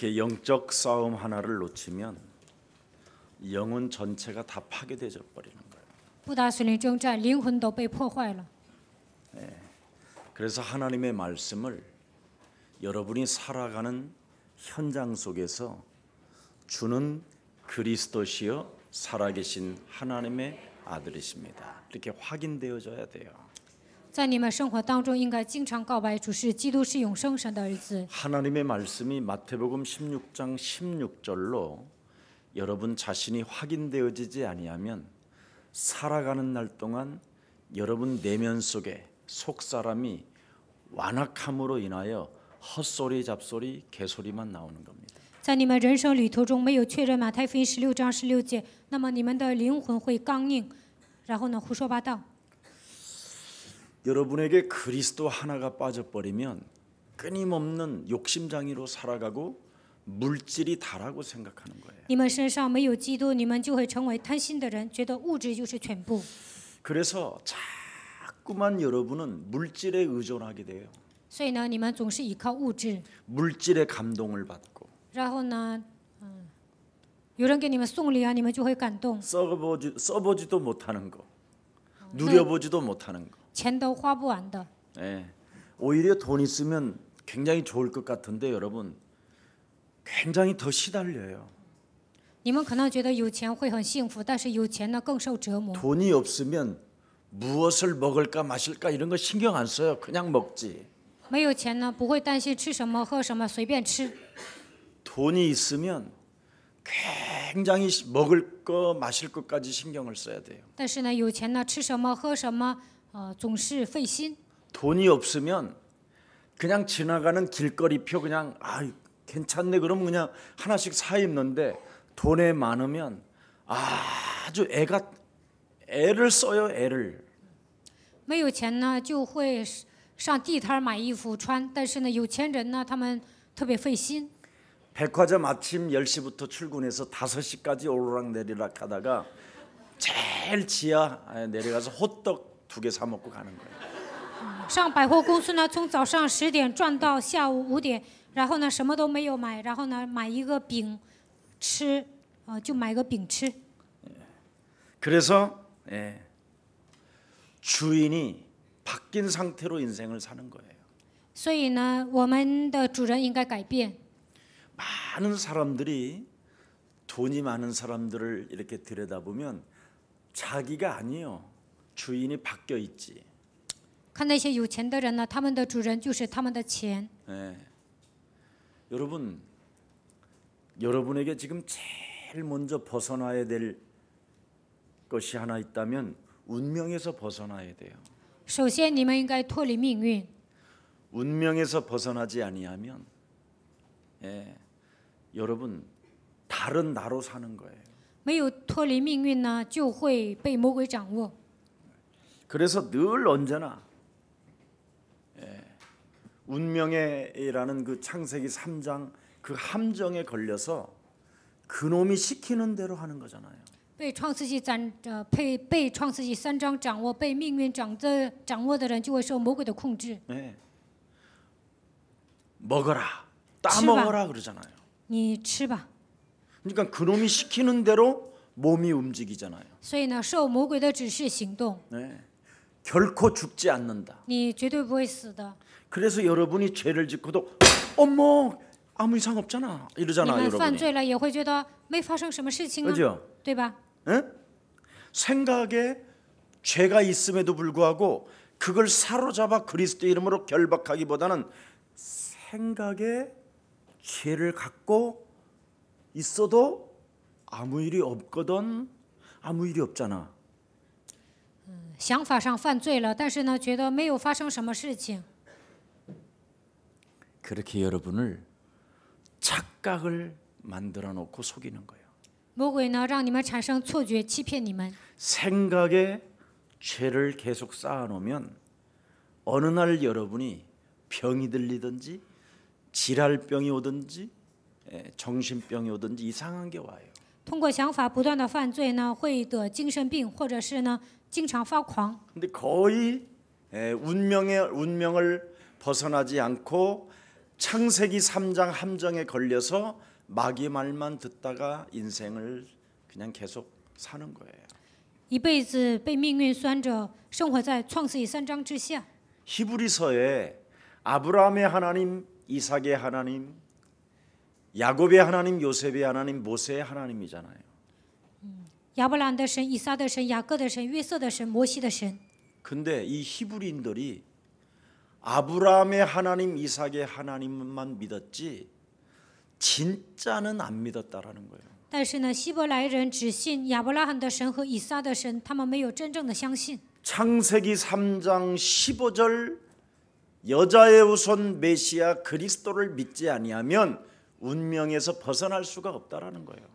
이렇게 영적 싸움 하나를 놓치면 영혼 전체가 다 파괴되어 버리는 거예요. 不打属灵征战，灵魂都被破坏了。 그래서 하나님의 말씀을 여러분이 살아가는 현장 속에서 주는 그리스도시요 살아계신 하나님의 아들이십니다. 이렇게 확인되어져야 돼요. 在你们生活当中，应该经常告白主是基督是永生神的儿子。 하나님의 말씀이 마태복음 16장 16절로 여러분 자신이 확인되어지지 아니하면 살아가는 날 동안 여러분 내면 속에 속사람이 완악함으로 인하여 헛소리 잡소리 개소리만 나오는 겁니다. 在你们人生旅途中没有确认马太福音16章16节，那么你们的灵魂会刚硬，然后呢胡说八道。 여러분에게 그리스도 하나가 빠져버리면 끊임없는 욕심장애로 살아가고 물질이 다라고 생각하는 거예요. 你们身上没有基督，你们就会成为贪心的人，觉得物质就是全部。 그래서 자꾸만 여러분은 물질에 의존하게 돼요. 所以呢，你们总是依靠物质， 물질의 감동을 받고 然后呢，有人给你们送礼啊，你们就会感动， 써보지도 못하는 거, 누려보지도 못하는 거. 钱都花不完的。 예, 오히려 돈 있으면 굉장히 좋을 것 같은데 여러분 굉장히 더 시달려요. 你们可能觉得有钱会很幸福，但是有钱呢更受折磨。 돈이 없으면 무엇을 먹을까 마실까 이런 거 신경 안 써요. 그냥 먹지. 没有钱呢，不会担心吃什么喝什么，随便吃。 돈이 있으면 굉장히 먹을 거 마실 것까지 신경을 써야 돼요. 但是呢，有钱呢，吃什么喝什么，总是费心。 돈이 없으면 그냥 지나가는 길거리표 그냥 괜찮네 그러면 그냥 하나씩 사 입는데 돈에 많으면 아주 애를 써요 애를. 没有钱呢，就会上地摊买衣服穿，但是呢，有钱人呢，他们特别费心。 백화점 아침 10시부터 출근해서 5시까지 오르락내리락 하다가 제일 지하 내려가서 호떡 2개 사 먹고 가는 거예요. 上百货公司呢，从早上10点转到下午5点，然后呢什么都没有买，然后呢买一个饼吃，就买个饼吃。 그래서 주인이 바뀐 상태로 인생을 사는 거예요. 所以呢，我们的主人应该改变。 많은 사람들이 돈이 많은 사람들을 이렇게 들여다보면 자기가 아니에요. 주인이 바뀌어 있지. 看那些有钱的人呢，他们的主人就是他们的钱。 여러분, 여러분에게 지금 제일 먼저 벗어나야 될 것이 하나 있다면 운명에서 벗어나야 돼요. 首先，你们应该脱离命运。 운명에서 벗어나지 아니하면 여러분 다른 나로 사는 거예요. 没有脱离命运呢，就会被魔鬼掌握。 그래서 늘 언제나 운명이라는 그 창세기 3장 그 함정에 걸려서 그놈이 시키는 대로 하는 거잖아요. 被创世纪3章掌握，被命运掌握的人，就会受魔鬼的控制。 먹어라, 따먹어라 그러잖아요. 你吃吧。 그러니까 그놈이 시키는 대로 몸이 움직이잖아요. 所以呢，受魔鬼的指示行动， 결코 죽지 않는다. 你绝对不会死的。 그래서 여러분이 죄를 짓고도 어머 아무 이상 없잖아 你 이러잖아요 们犯 여러분이. 罪了也会觉得没发生什么事情啊， 그죠? 对吧？ 생각에 죄가 있음에도 불구하고 그걸 사로잡아 그리스도의 이름으로 결박하기보다는 생각에 죄를 갖고 있어도 아무 일이 없거든. 아무 일이 없잖아. 想法上犯罪了，但是呢，觉得没有发生什么事情。 그렇게 여러분을 착각을 만들어 놓고 속이는 거예요. 魔鬼呢，让你们产生错觉，欺骗你们。 생각에 죄를 계속 쌓아놓으면 어느 날 여러분이 병이 들리든지 질랄병이 오든지 정신병이 오든지 이상한 게 와요. 通过想法不断的犯罪呢，会得精神病，或者是呢，经常发狂。 근데 거의 운명을 벗어나지 않고 창세기 3장 함정에 걸려서 마귀 말만 듣다가 인생을 그냥 계속 사는 거예요. 一辈子被命运拴着，生活在创世纪3章之下。 히브리서에 아브라함의 하나님, 이삭의 하나님, 야곱의 하나님, 요셉의 하나님, 모세의 하나님이잖아요. 亚伯兰的神、以撒的神、雅各的神、约瑟的神、摩西的神。 근데 이 히브리인들이 아브라함의 하나님, 이삭의 하나님만 믿었지 진짜는 안 믿었다라는 거예요. 但是呢，希伯来人只信亚伯拉罕的神和以撒的神，他们没有真正的相信。 창세기 3장 15절 여자의 후손 메시아 그리스도를 믿지 아니하면 운명에서 벗어날 수가 없다라는 거예요.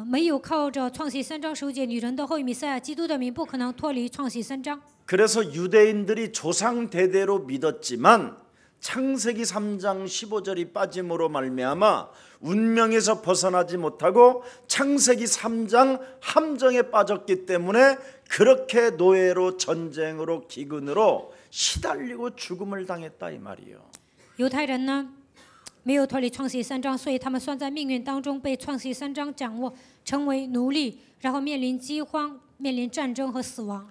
没有靠着创世3章15节女人的后裔弥赛亚基督的名，不可能脱离创世3章。 그래서 유대인들이 조상 대대로 믿었지만 창세기 3장 15절이 빠짐으로 말미암아 운명에서 벗어나지 못하고 창세기 3장 함정에 빠졌기 때문에 그렇게 노예로 전쟁으로 기근으로 시달리고 죽음을 당했다 이 말이에요. 犹太人呢，没有脱离创世3章，所以他们算在命运当中，被创世3章掌握，成为奴隶，然后面临饥荒、面临战争和死亡。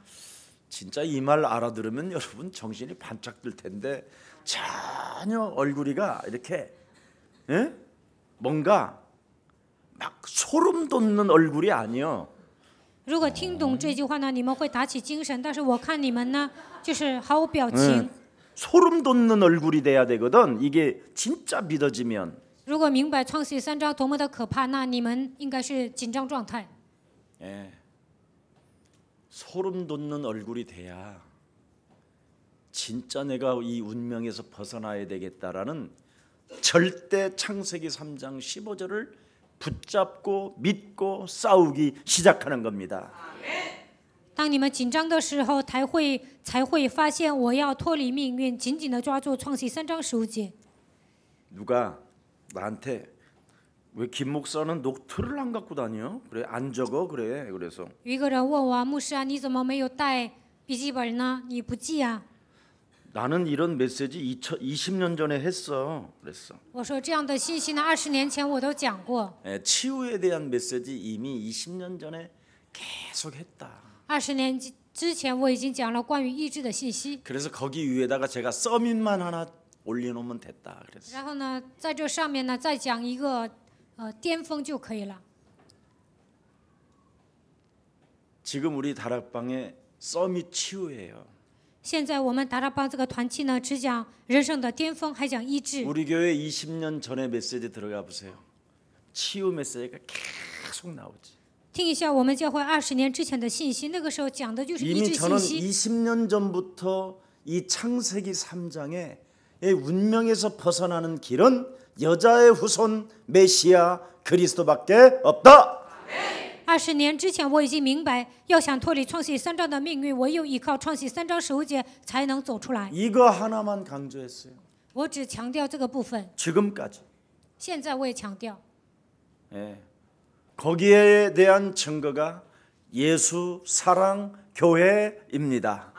진짜 이 말 알아들으면 여러분 정신이 반짝 들 텐데 전혀 얼굴이가 이렇게 뭔가 막 소름 돋는 얼굴이 아니요. 如果听懂这句话呢，你们会打起精神。但是我看你们呢，就是毫无表情。 소름 돋는 얼굴이 돼야 되거든. 이게 진짜 믿어지면. 如果明白创世3章多么的可怕，那你们应该是紧张状态。 예. 소름 돋는 얼굴이 돼야 진짜 내가 이 운명에서 벗어나야 되겠다라는 절대 창세기 3장 15절을 붙잡고 믿고 싸우기 시작하는 겁니다. 当你们紧张的时候，才会发现我要脱离命运，紧紧的抓住创世3章15节。 누가 나한테 왜 김 목사는 노트를 안 갖고 다녀? 그래 안 적어 그래. 그래서 有一个人问我，牧师啊，你怎么没有带笔记本呢？你不记啊？ 나는 이런 메시지 20년 전에 했어. 그랬어. 我说这样的信息呢，20年前我都讲过。 치유에 대한 메시지 이미 20년 전에 계속 했다. 20年之前我已经讲了关于医治的信息。 그래서 거기 위에다가 제가 서밋만 하나 올려놓으면 됐다. 그랬어. 然后呢，在这上面呢再讲一个巅峰就可以了。 지금 우리 다락방에 서밋 치유예요. 现在我们达拉邦这个团契呢，只讲人生的巅峰，还讲医治。 우리 교회 20년 전에 메시지 들어가 보세요. 치유 메시지가 계속 나오지. 听一下我们教会20年之前的信息，那个时候讲的就是医 이미 治 저는 信息。 20년 전부터 이 창세기 3장에 운명에서 벗어나는 길은 여자의 후손 메시아 그리스도밖에 없다. 20年之前我已经明白，要想脱离创世3章的命运，唯有依靠创世3章15节才能走出来。 이거 하나만 강조했어요. 我只强调这个部分， 지금까지. 现在我也强调。 예. 거기에 대한 증거가 예수 사랑 교회입니다.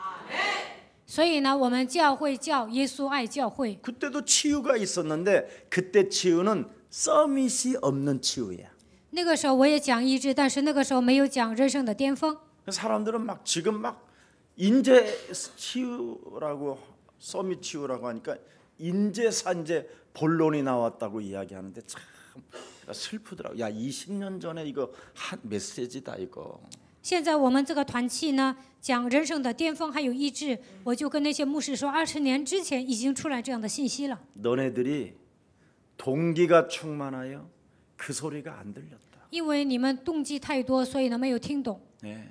所以呢，我们教会叫耶稣爱教会。 그때도 치유가 있었는데 그때 치유는 서밋이 없는 치유야. 那个时候我也讲医治，但是那个时候没有讲人生的巅峰。 사람들은 막 지금 막 인재 치유라고 서밋 치유라고 하니까 인재 산재 본론이 나왔다고 이야기하는데 참 슬프더라고. 야 20년 전에 이거 한 메시지다 이거. 现在我们这个团契呢，讲人生的巅峰还有医治，我就跟那些牧师说，20年之前已经出来这样的信息了。 너네들이 동기가 충만하여 그 소리가 안 들렸다. 因为你们动机太多，所以呢没有听懂。 네.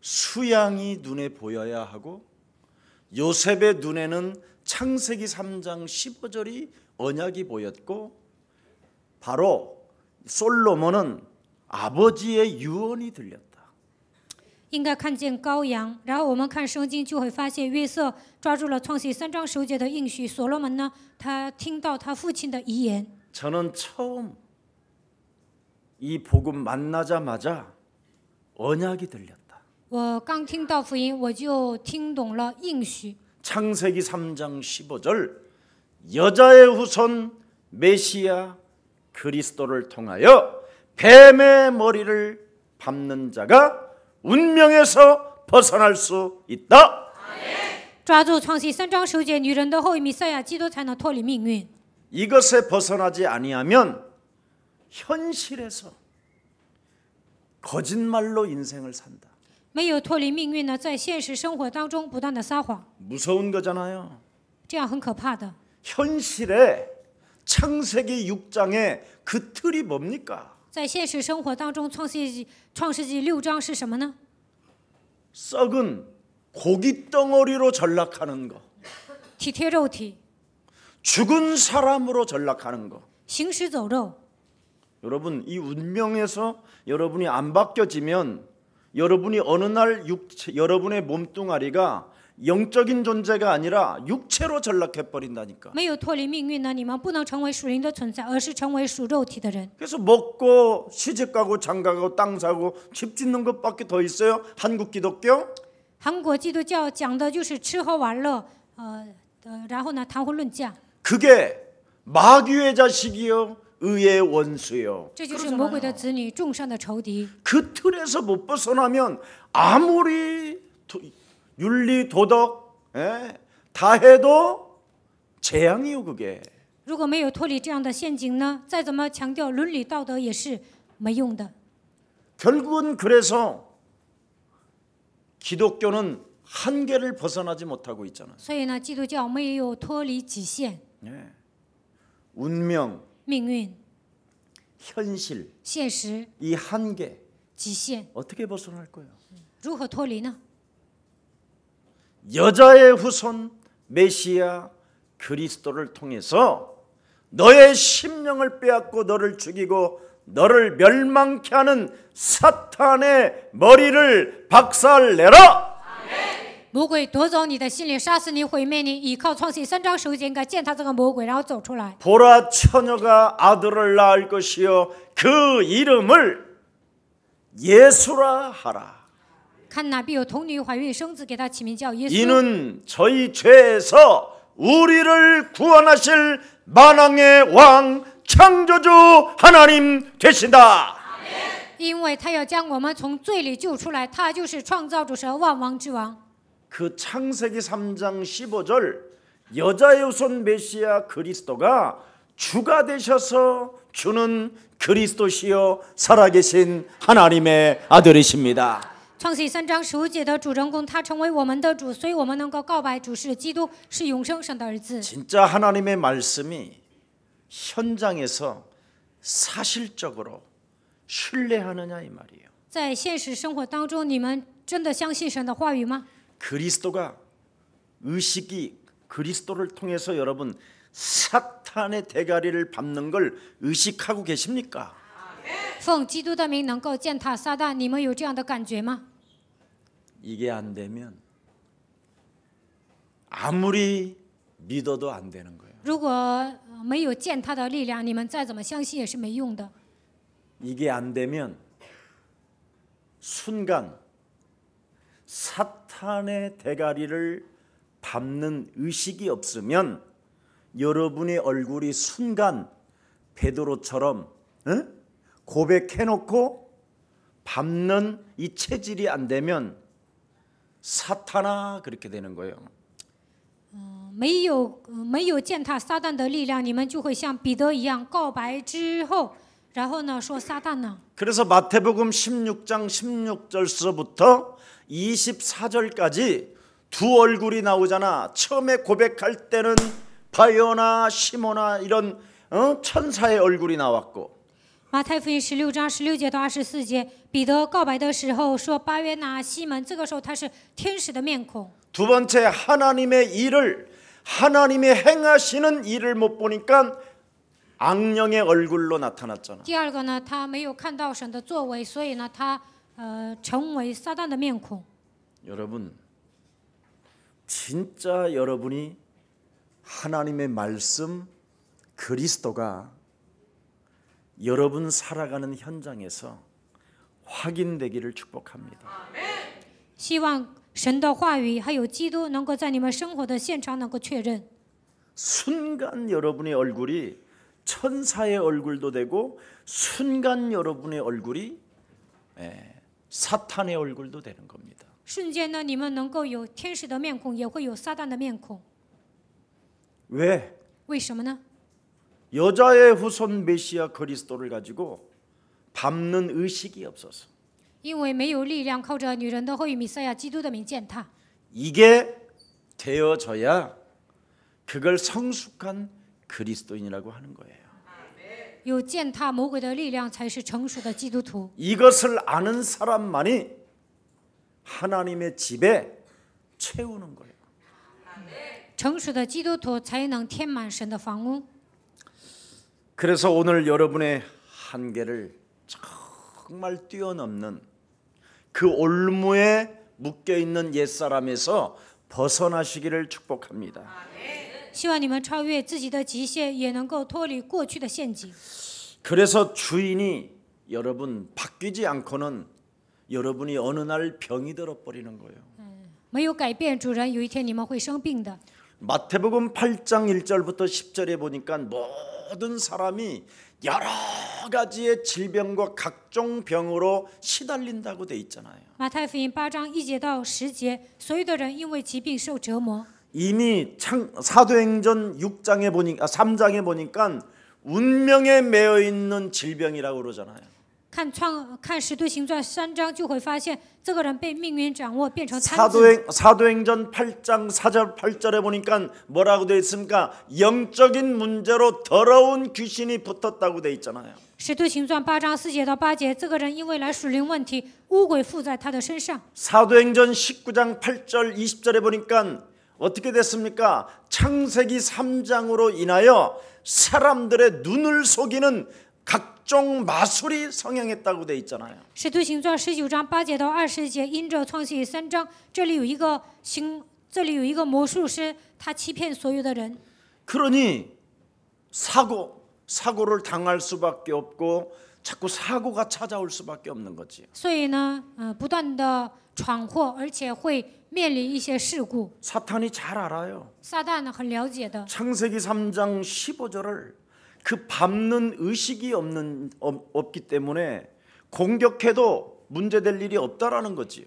수양이 눈에 보여야 하고 요셉의 눈에는 창세기 3장 15절이 언약이 보였고 바로 솔로몬은 아버지의 유언이 들렸다. 应该看见羔羊，然后我们看圣经就会发现约瑟抓住了创世3章15节的应许，所罗门呢，他听到他父亲的遗言。 저는 처음 이 복음 만나자마자 언약이 들렸다. 我刚听到福音，我就听懂了应许。 창세기 3장 15절 여자의 후손 메시아 그리스도를 통하여 뱀의 머리를 밟는 자가 운명에서 벗어날 수 있다. 抓住创世3章9节，女人的后裔弥赛亚基督才能脱离命运。 이것에 벗어나지 아니하면 현실에서 거짓말로 인생을 산다. 没有脱离命运呢，在现实生活当中不断的撒谎， 무서운 거잖아요. 这样很可怕的。 현실에 창세기 6장의 그 틀이 뭡니까? 在现实生活当中，创世纪6章是什么呢？ 썩은 고기 덩어리로 전락하는 거, 体贴肉体， 죽은 사람으로 전락하는 거. 行尸走肉。 여러분 이 운명에서 여러분이 안 바뀌어지면 여러분이 어느 날 여러분의 몸뚱아리가 영적인 존재가 아니라 육체로 전락해 버린다니까. 没有脱离命运呢，你们不能成为属灵的存在，而是成为属肉体的人。 그래서 먹고 시집가고 장가가고 땅 사고 집 짓는 것밖에 더 있어요? 한국 기독교? 韩国基督教讲的就是吃喝玩乐，然后呢谈婚论嫁， 그게 마귀의 자식이요 의의 원수요. 这就是魔鬼的子女，众生的仇敌。 그 틀에서 못 벗어나면 아무리 윤리 도덕 다 해도 재앙이요 그게. 如果没有脱离这样的陷阱呢，再怎么强调伦理道德也是没用的。 결국은 그래서 기독교는 한계를 벗어나지 못하고 있잖아요. 所以呢，基督教没有脱离极限， 운명, 命运、 현실, 现实、 이 한계 极限， 어떻게 벗어날 거예요? 如何脱离呢？ 여자의 후손 메시아 그리스도를 통해서 너의 심령을 빼앗고 너를 죽이고 너를 멸망케 하는 사탄의 머리를 박살내라. 魔鬼夺走你的心灵，杀死你，毁灭你。依靠创世3章9节，应该践踏这个魔鬼，然后走出来。 보라 처녀가 아들을 낳을 것이요 그 이름을 예수라 하라. 看哪必有童女怀孕生子，给他起名叫耶稣。 이는 저희 죄에서 우리를 구원하실 만왕의 왕 창조주 하나님 되신다. 因为他要将我们从罪里救出来，他就是创造主神万王之王。 그 창세기 3장 15절 여자의 후손 메시아 그리스도가 주가 되셔서 주는 그리스도시요 살아계신 하나님의 아들이십니다. 创世3章15节的主人公，他成为我们的主，所以我们能够告白主是基督，是永生神的儿子。 진짜 하나님의 말씀이 현장에서 사실적으로 신뢰하느냐 이 말이에요. 在现实生活当中，你们真的相信神的话语吗？ 그리스도가 의식이 그리스도를 통해서 여러분 사탄의 대가리를 밟는 걸 의식하고 계십니까? 奉基督的名能够践踏撒旦，你们有这样的感觉吗？ 이게 안 되면 아무리 믿어도 안 되는 거예요. 如果没有践踏的力量，你们再怎么相信也是没用的。 이게 안 되면 순간 사탄의 대가리를 밟는 의식이 없으면 여러분의 얼굴이 순간 베드로처럼 고백해놓고 밟는 이 체질이 안 되면 사탄아 그렇게 되는 거예요. 没有践踏撒旦的力量，你们就会像彼得一样告白之后，然后呢说撒旦呢？ 그래서 마태복음 16장 16절서부터 24절까지 두 얼굴이 나오잖아. 처음에 고백할 때는 바요나 시모나 이런 천사의 얼굴이 나왔고 马太福音16章16节到24节，彼得告白的时候说巴约拿、西门，这个时候他是天使的面孔。 두 번째 하나님의 일을 하나님이 행하시는 일을 못 보니까 악령의 얼굴로 나타났잖아. 第二个呢，他没有看到神的作为，所以呢，他成为撒旦的面孔。 여러분, 진짜 여러분이 하나님의 말씀 그리스도가 여러분 살아가는 현장에서 확인되기를 축복합니다. 希望神的话语还有基督能够在你们生活的现场能够确认。 순간 여러분의 얼굴이 천사의 얼굴도 되고 순간 여러분의 얼굴이 사탄의 얼굴도 되는 겁니다. 瞬间呢，你们能够有天使的面孔，也会有撒旦的面孔。 왜? 为什么呢？ 여자의 후손 메시아 그리스도를 가지고 밟는 의식이 없어서. 因为没有力量靠着女人的后裔弥赛亚基督的名践踏。 이게 되어져야 그걸 성숙한 그리스도인이라고 하는 거예요. 有践踏魔鬼的力量，才是成熟的基督徒。 이것을 아는 사람만이 하나님의 집에 채우는 거예요. 成熟的基督徒才能填满神的房屋。 그래서 오늘 여러분의 한계를 정말 뛰어넘는 그 올무에 묶여 있는 옛사람에서 벗어나시기를 축복합니다. 希望你们超越自己的极限，也能够脱离过去的陷阱。 그래서 주인이 여러분 바뀌지 않고는 여러분이 어느 날 병이 들어버리는 거예요. 没有改变主人，有一天你们会生病的。 마태복음 8장 1절부터 10절에 보니까 모든 사람이 여러 가지의 질병과 각종 병으로 시달린다고 돼 있잖아요. 马太福音8章1节到10节，所有的人因为疾病受折磨。 이미 사도행전 6장에 보니까 3장에 보니까 운명에 매여 있는 질병이라고 그러잖아요. 看使徒行传3章就会发现，这个人被命运掌握，变成瘫子。 사도행전 8장 4절 8절에 보니까 뭐라고 돼 있습니까? 영적인 문제로 더러운 귀신이 붙었다고 돼 있잖아요. 使徒行传8章4节到8节，这个人因为来属灵问题，污鬼附在他的身上。 사도행전 19장 8절 20절에 보니까 어떻게 됐습니까? 창세기 3장으로 인하여 사람들의 눈을 속이는 각종 마술이 성행했다고 돼 있잖아요. 使徒行传19章8节到20节，因着创世记3章，这里有一个魔术师，他欺骗所有的人。 그러니 사고를 당할 수밖에 없고 자꾸 사고가 찾아올 수밖에 없는 거지. 所以呢，不断的闯祸，而且会面临一些事故。 사탄이 잘 알아요. 撒旦呢很了解的。 창세기 3장 15절을 그 밟는 의식이 없기 때문에 공격해도 문제될 일이 없다라는 거지요.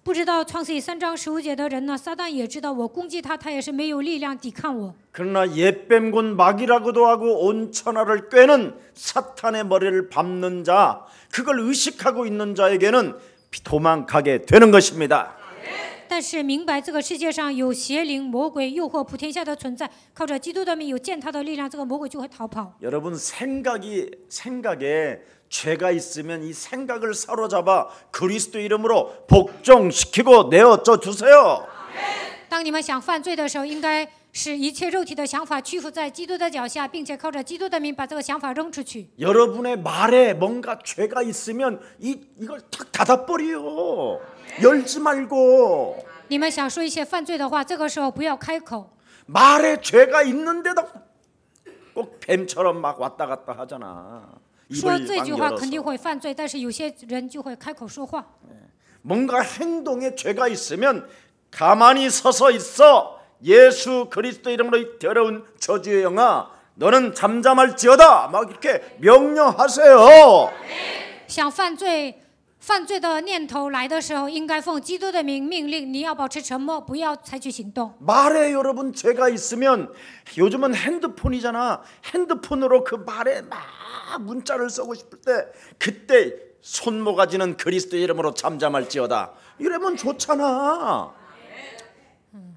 不知道创世记3章15节的人呢，撒旦也知道我攻击他，他也是没有力量抵抗我。 그러나 옛뱀곤 마귀라고도 하고 온 천하를 꿰는 사탄의 머리를 밟는 자, 그걸 의식하고 있는 자에게는 도망가게 되는 것입니다. 但是明白这个世界上有邪灵、魔鬼、诱惑普天下的存在，靠着基督的名有践踏的力量，这个魔鬼就会逃跑。 여러분 생각에 죄가 있으면 이 생각을 사로잡아 그리스도 이름으로 복종시키고 내어줘 주세요. 当你们想犯罪的时候，应该使一切肉体的想法屈服在基督的脚下，并且靠着基督的名把这个想法扔出去。 여러분의 말에 뭔가 죄가 있으면 이걸 탁 닫아버려. 열지 말고. 你们想说一些犯罪的话，这个时候不要开口。 말에 죄가 있는데도 꼭 뱀처럼 막 왔다 갔다 하잖아. 说 입을 这句 막 话肯定 열어서. 会犯罪，但是有些人就会开口说话。 뭔가 행동에 죄가 있으면 가만히 서서 있어. 예수 그리스도 이름으로 이 더러운 저주의 영아, 너는 잠잠할지어다. 막 이렇게 명령하세요. 想犯罪的念头来的时候，应该奉基督的名命令，你要保持沉默，不要采取行动。 말에 여러분 죄가 있으면 요즘은 핸드폰이잖아. 핸드폰으로 그 말에 막 문자를 쓰고 싶을 때 그때 손모가지는 그리스도 이름으로 잠잠할지어다. 이러면 좋잖아.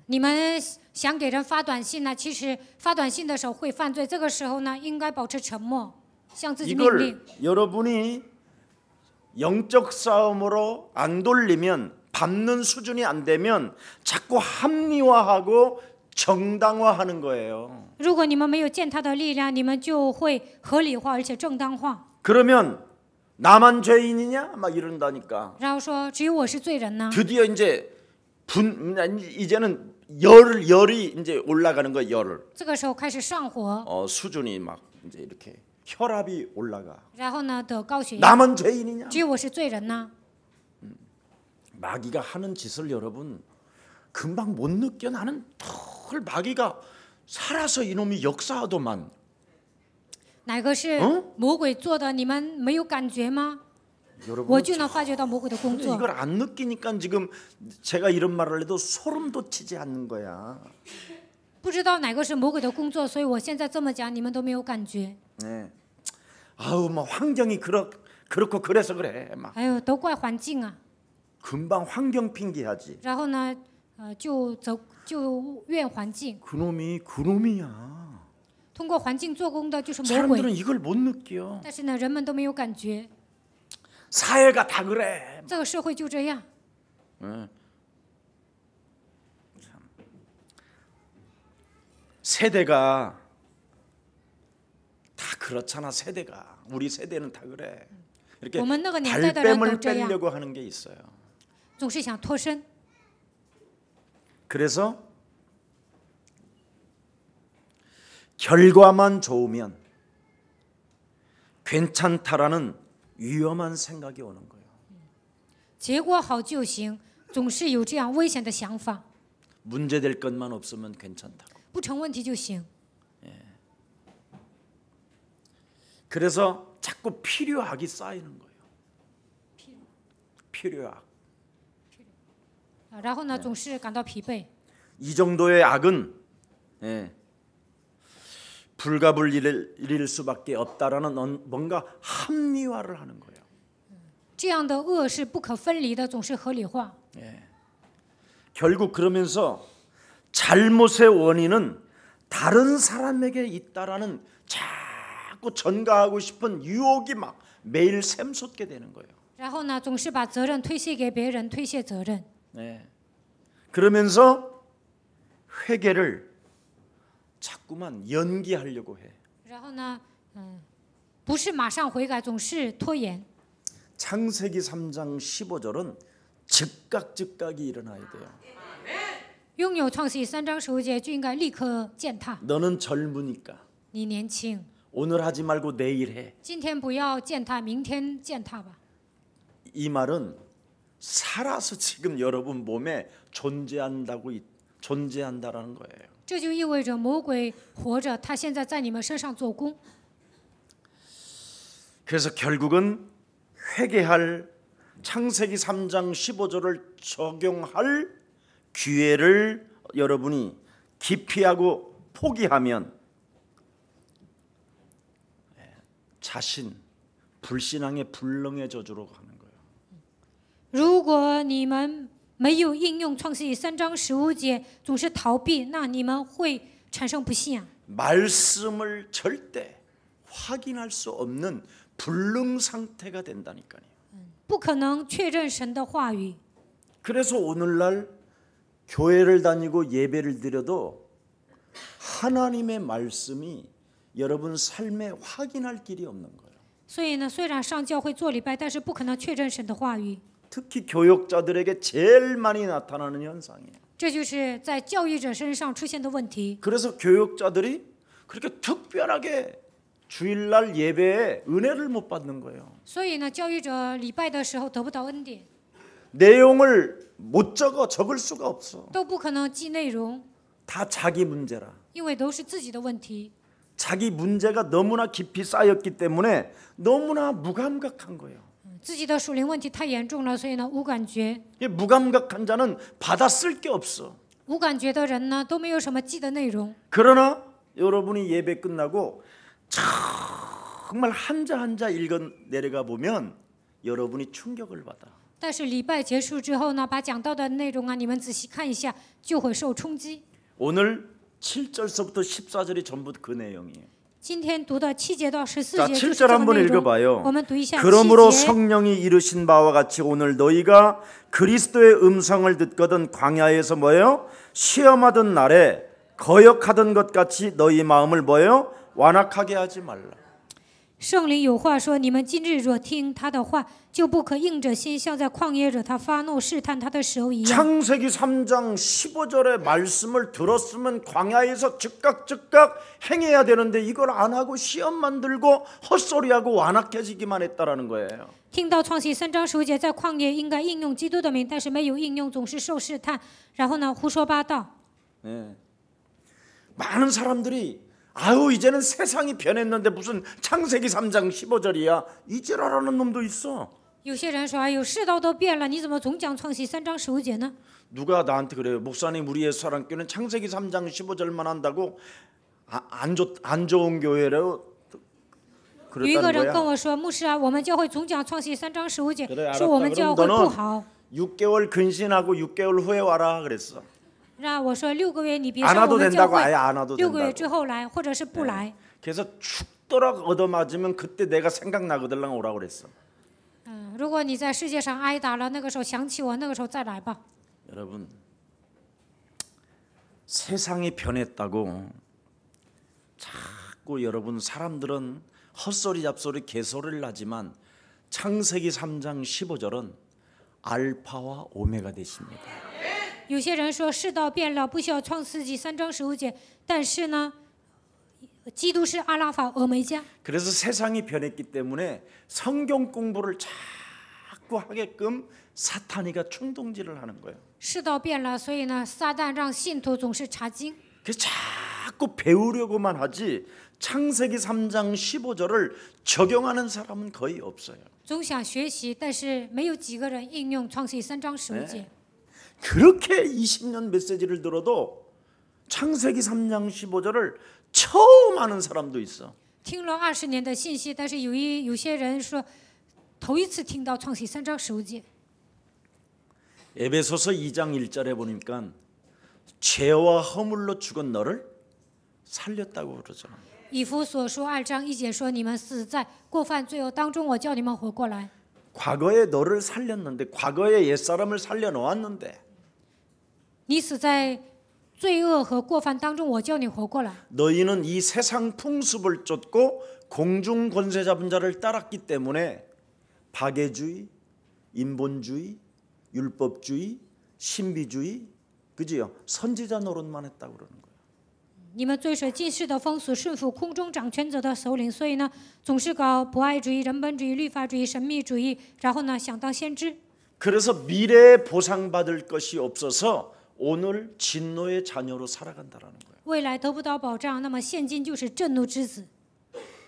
你们想给人发短信呢，其实发短信的时候会犯罪，这个时候呢，应该保持沉默，向自己命令。 이걸 여러분이 영적 싸움으로 안 돌리면 밟는 수준이 안 되면 자꾸 합리화하고 정당화하는 거예요. 如果你们没有践踏的力量，你们就会合理化而且正当化。 그러면 나만 죄인이냐? 막 이런다니까. 然后说只有我是罪人呢。 드디어 이제는 열이 이제 올라가는 거예요. 열. 这个时候开始上火， 수준이 막 이제 이렇게 혈압이 올라가. 然后呢得高血压。 나만 죄인이냐? 只有我是罪人呢。 마귀가 하는 짓을 여러분 금방 못 느껴. 나는 털 마귀가 살아서 이놈이 역사하더만. 哪个是魔鬼做的，你们没有感觉吗？ 여러분 我就能发觉到魔鬼的工作。 이걸 안 느끼니까 지금 제가 이런 말을 해도 소름 돋치지 않는 거야. 不知道哪个是魔鬼的工作，所以我现在这么讲，你们都没有感觉。 네. 아우 뭐 환경이 그렇고 그래서 그래. 막 哎呦，都怪环境啊。 금방 환경 핑계하지. 然后呢，就怨环境。 그놈이야. 通过环境做工的就是魔 사람들은 鬼， 이걸 못 느껴. 但是呢，人们都没有感觉。 사회가 다 그래. 这个社会就这样。 세대가 다 그렇잖아. 세대가 우리 세대는 다 그래. 이렇게 我们那个年代的人都 발뺌을 这样， 빼려고 하는 게 있어요. 总是想脱身。 그래서 결과만 좋으면 괜찮다라는 위험한 생각이 오는 거예요. 结果好就行，总是有这样危险的想法。 문제될 것만 없으면 괜찮다고. 不成问题就行。 그래서 자꾸 필요악이 쌓이는 거예요. 필요악. 然后呢，总是感到疲惫。 이 정도의 악은 불가불리일 수밖에 없다라는 뭔가 합리화를 하는 거예요. 这样的恶是不可分离的，总是合理化。 결국 그러면서 잘못의 원인은 다른 사람에게 있다라는 자꾸 전가하고 싶은 유혹이 막 매일 샘솟게 되는 거예요. 然后呢，总是把责任推卸给别人，推卸责任。 그러면서 회개를 자꾸만 연기하려고 해. 然后呢，不是马上悔改，总是拖延。 창세기 3장 15절은 즉각이 일어나야 돼요. 拥有创世3章15节就应该立刻践踏。 너는 젊으니까 你年轻， 오늘 하지 말고 내일 해. 今天不要践踏，明天践踏吧。 이 말은 살아서 지금 여러분 몸에 존재한다라는 거예요. 这就意味着魔鬼活着，他现在在你们身上做工。 그래서 결국은 회개할 창세기 3장 15절을 적용할 기회를 여러분이 기피하고 포기하면 자신 불신앙의 불능의 저주로 가는 거예요. 如果你们没有应用创世3章15节，总是逃避，那你们会产生不信。 말씀을 절대 확인할 수 없는 불능 상태가 된다니까요. 不可能确认神的话语。 그래서 오늘날 교회를 다니고 예배를 드려도 하나님의 말씀이 여러분 삶에 확인할 길이 없는 거예요. 所以呢，虽然上教会做礼拜，但是不可能确认神的话语。 특히 교역자들에게 제일 많이 나타나는 현상이에요. 这就是在教育者身上出现的问题。 그래서 교역자들이 그렇게 특별하게 주일날 예배에 은혜를 못 받는 거예요. 所以呢，教育者礼拜的时候得不到恩典， 내용을 못 적을 수가 없어. 都不可能记内容， 다 자기 문제라. 因为都是自己的问题。 자기 문제가 너무나 깊이 쌓였기 때문에 너무나 무감각한 거예요. 自己的属灵问题太严重了，所以呢无感觉。 무감각한 자는 받아 쓸 게 없어. 无感觉的人呢都没有什么记的内容。 그러나 여러분이 예배 끝나고 정말 한자 한자 읽어 내려가 보면 여러분이 충격을 받아. 但是礼拜结束之后呢，把讲到的内容啊，你们仔细看一下，就会受冲击。 오늘 7절서부터 14절이 전부 그 내용이에요. 今天读的7节到14 자, 节就是 7절 这个 한번 内容。 읽어봐요. 我们读一下 그러므로 7节。 성령이 이르신 바와 같이 오늘 너희가 그리스도의 음성을 듣거든 광야에서 뭐예요? 시험하던 날에 거역하던 것 같이 너희 마음을 뭐예요? 완악하게 하지 말라. 圣灵有话说：你们今日若听他的话，就不可硬着心，像在旷野惹他发怒试探他的时候一样。 창세기 3장 15절의 말씀을 들었으면 광야에서 즉각 행해야 되는데 이걸 안 하고 시험만 들고 헛소리하고 완악해지기만 했다라는 거예요. 听到创世3章15节，在旷野应该应用基督的名，但是没有应用，总是受试探，然后呢胡说八道。 네. 많은 사람들이 아유 이제는 세상이 변했는데 무슨 창세기 3장 15절이야 이지랄하는 놈도 있어. 有些人说：“哎呦，世道都变了，你怎么总讲创世3章15节呢？” 누가 나한테 그래요. 목사님 우리 예수사랑교회는 창세기 3장 15절만 한다고 안 좋은 교회라고 有一个 그랬다는 人跟 거야. 我说：“牧师啊，我们教会总讲创世3章15节， 그래, 说我们 알았다. 教 그럼 会不好。 6개월 근신하고 6개월 후에 와라 그랬어. 那我说6个月你别 안 上我 와도 们教 된다고 会， 아예 안 와도 6个月 된다고. 之后来，或者是不来。 그래서 죽도록 얻어맞으면 그때 내가 생각나거들랑 오라고 그랬어. 如果你在世界上挨打了，那个时候想起我，那个时候再来吧。 여러분 세상이 변했다고 자꾸 여러분 사람들은 헛소리 잡소리 개소리를 하지만 창세기 3장 15절은 알파와 오메가 되십니다. 有些人说世道变了，不需要创世纪3章15节，但是呢，基督是阿拉法俄梅加。 그래서 세상이 변했기 때문에 성경 공부를 자꾸 하게끔 사탄이가 충동질을 하는 거예요. 世道变了，所以呢，撒旦让信徒总是查经。 그래서 자꾸 배우려고만 하지 창세기 3장 15절을 적용하는 사람은 거의 없어요. 总想学习，但是没有几个人应用创世3章15节。 그렇게 20년 메시지를 들어도 창세기 3장 15절을 처음 하는 사람도 있어. 听了20年的信息，但是有些人说，头一次听到创世3章15节。 에베소서 2장 1절에 보니까 죄와 허물로 죽은 너를 살렸다고 그러죠. 以弗所书2章1节说：“你们死在过犯罪恶当中，我叫你们活过来。” 과거에 너를 살렸는데 과거에 옛사람을 살려놓았는데 你死在罪恶和过犯当中，我叫你活过来。 너희는 이 세상 풍습을 쫓고 공중 권세 잡은 자를 따랐기 때문에 박애주의, 인본주의, 율법주의, 신비주의, 그지요? 선지자 노릇만 했다고 그러는 거예요. 你们追随近世的风俗，顺服空中掌权者的首领，所以呢，总是搞博爱主义、人本主义、律法主义、神秘主义，然后呢，想当先知。 그래서 미래에 보상받을 것이 없어서 오늘 진노의 자녀로 살아간다라는 거예요. 未来得不到保障，那么现今就是震怒之子。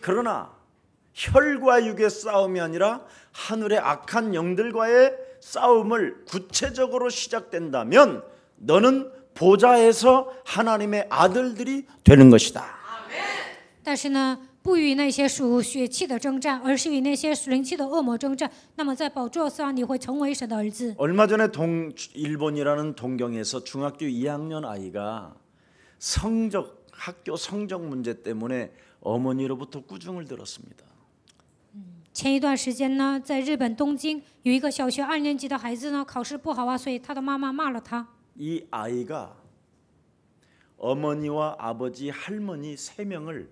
그러나 혈과 육의 싸움이 아니라 하늘의 악한 영들과의 싸움을 구체적으로 시작된다면 너는 보좌에서 하나님의 아들들이 되는 것이다. 但是呢，不与那些属血气的征战，而是与那些属灵气的恶魔征战。那么在宝座上，你会成为神的儿子。 얼마 전에 일본이라는 동경에서 중학교 2학년 아이가 학교 성적 문제 때문에 어머니로부터 꾸중을 들었습니다. 前一段时间呢，在日本东京有一个小学2年级的孩子呢，考试不好啊，所以他的妈妈骂了他。 이 아이가 어머니와 아버지, 할머니 3명을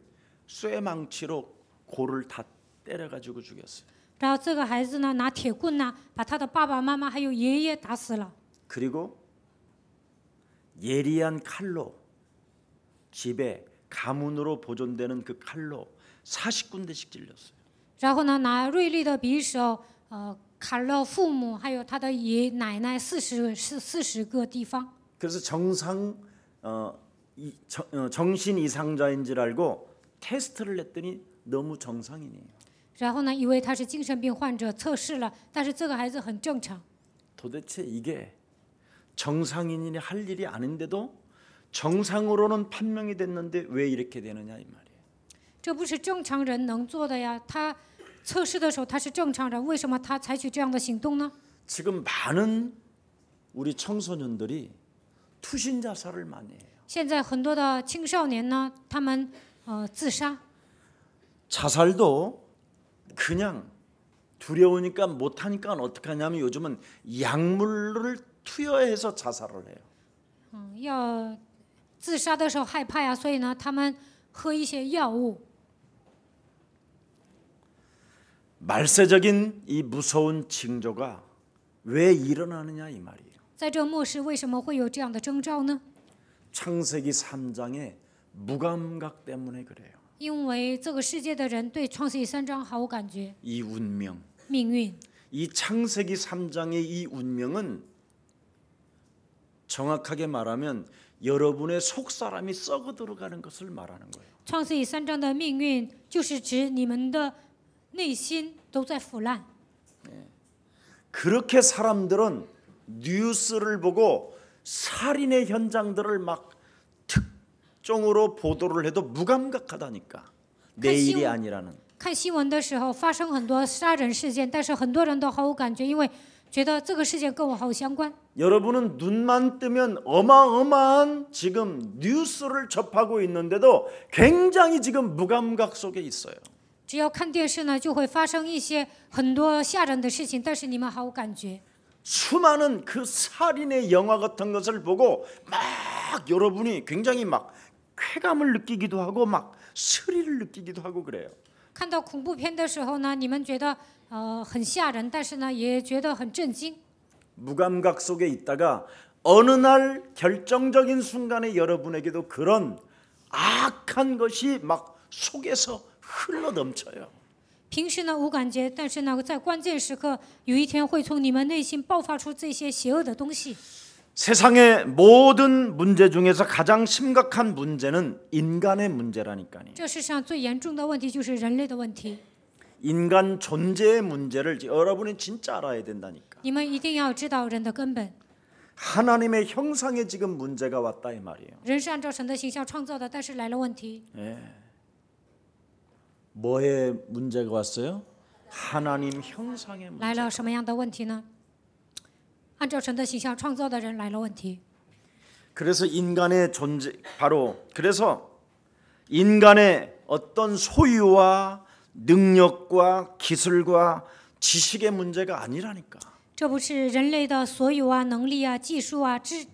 쇠망치로 골을 다 때려가지고 죽였어요. 然后这个孩子呢，拿铁棍呢，把他的爸爸妈妈还有爷爷打死了。 그리고 예리한 칼로 집에 가문으로 보존되는 그 칼로 40군데씩 찔렸어요. 然后呢，拿锐利的匕首，砍了父母还有他的爷奶奶40个地方。 그래서 정신 이상자인 줄 알고 테스트를 했더니 너무 정상인이에요. 然后呢，以为他是精神病患者，测试了，但是这个孩子很正常。 도대체 이게 정상인이 할 일이 아닌데도 정상으로는 판명이 됐는데 왜 이렇게 되느냐 이 말이에요. 这不是正常人能做的呀。他测试的时候他是正常人，为什么他采取这样的行动呢？ 지금 많은 우리 청소년들이 투신 자살을 많이 해요. 现在很多的青少年呢，他们自杀。 자살도 그냥 두려우니까 못하니까 어떻게 하냐면 요즘은 약물을 투여해서 자살을 해요. 要自杀的时候害怕呀，所以呢，他们喝一些药物。 말세적인 이 무서운 징조가 왜 일어나느냐 이 말이에요. 在这末世为什么会有这样的征兆呢？ 창세기 3장의 무감각 때문에 그래요. 因为这个世界的人对创世纪3章毫无感觉， 이 운명, 命运。 이 창세기 3장의 이 운명은 정확하게 말하면 여러분의 속사람이 썩어 들어가는 것을 말하는 거예요. 创世纪3章的命运就是指你们的内心都在腐烂。 그렇게 사람들은 뉴스를 보고 살인의 현장들을 막 특종으로 보도를 해도 무감각하다니까. 내일이 아니라는. 看新闻的时候发生很多杀人事件，但是很多人都毫无感觉，因为觉得这个事件跟我毫无相关。 여러분은 눈만 뜨면 어마어마한 지금 뉴스를 접하고 있는데도 굉장히 지금 무감각 속에 있어요. 只要看电视呢，就会发生一些很多吓人的事情，但是你们毫无感觉。 수많은 그 살인의 영화 같은 것을 보고 막 여러분이 굉장히 막 쾌감을 느끼기도 하고 막 스릴을 느끼기도 하고 그래요. 看到恐怖片的时候呢，你们觉得很吓人，但是呢也觉得很震惊。 무감각 속에 있다가 어느 날 결정적인 순간에 여러분에게도 그런 악한 것이 막 속에서 흘러 넘쳐요. 平时呢无感觉，但是呢在关键时刻，有一天会从你们内心爆发出这些邪恶的东西。 세상의 모든 문제 중에서 가장 심각한 문제는 인간의 문제라니까요. 这世上最严重的问题就是人类的问题。 인간 존재의 문제를 여러분이 진짜 알아야 된다니까. 你们一定要知道人的根本。 하나님의 형상에 지금 문제가 왔다 이 말이에요. 人是按照神的形象创造的，但是来了问题。 뭐의 문제가 왔어요? 하나님 형상의 문제. 来了什么样的问题呢？按照神的形象创造的人来了问题。 그래서 인간의 존재 바로 그래서 인간의 어떤 소유와 능력과 기술과 지식의 문제가 아니라니까. 这不是人类的所有啊、能力啊、技术啊、知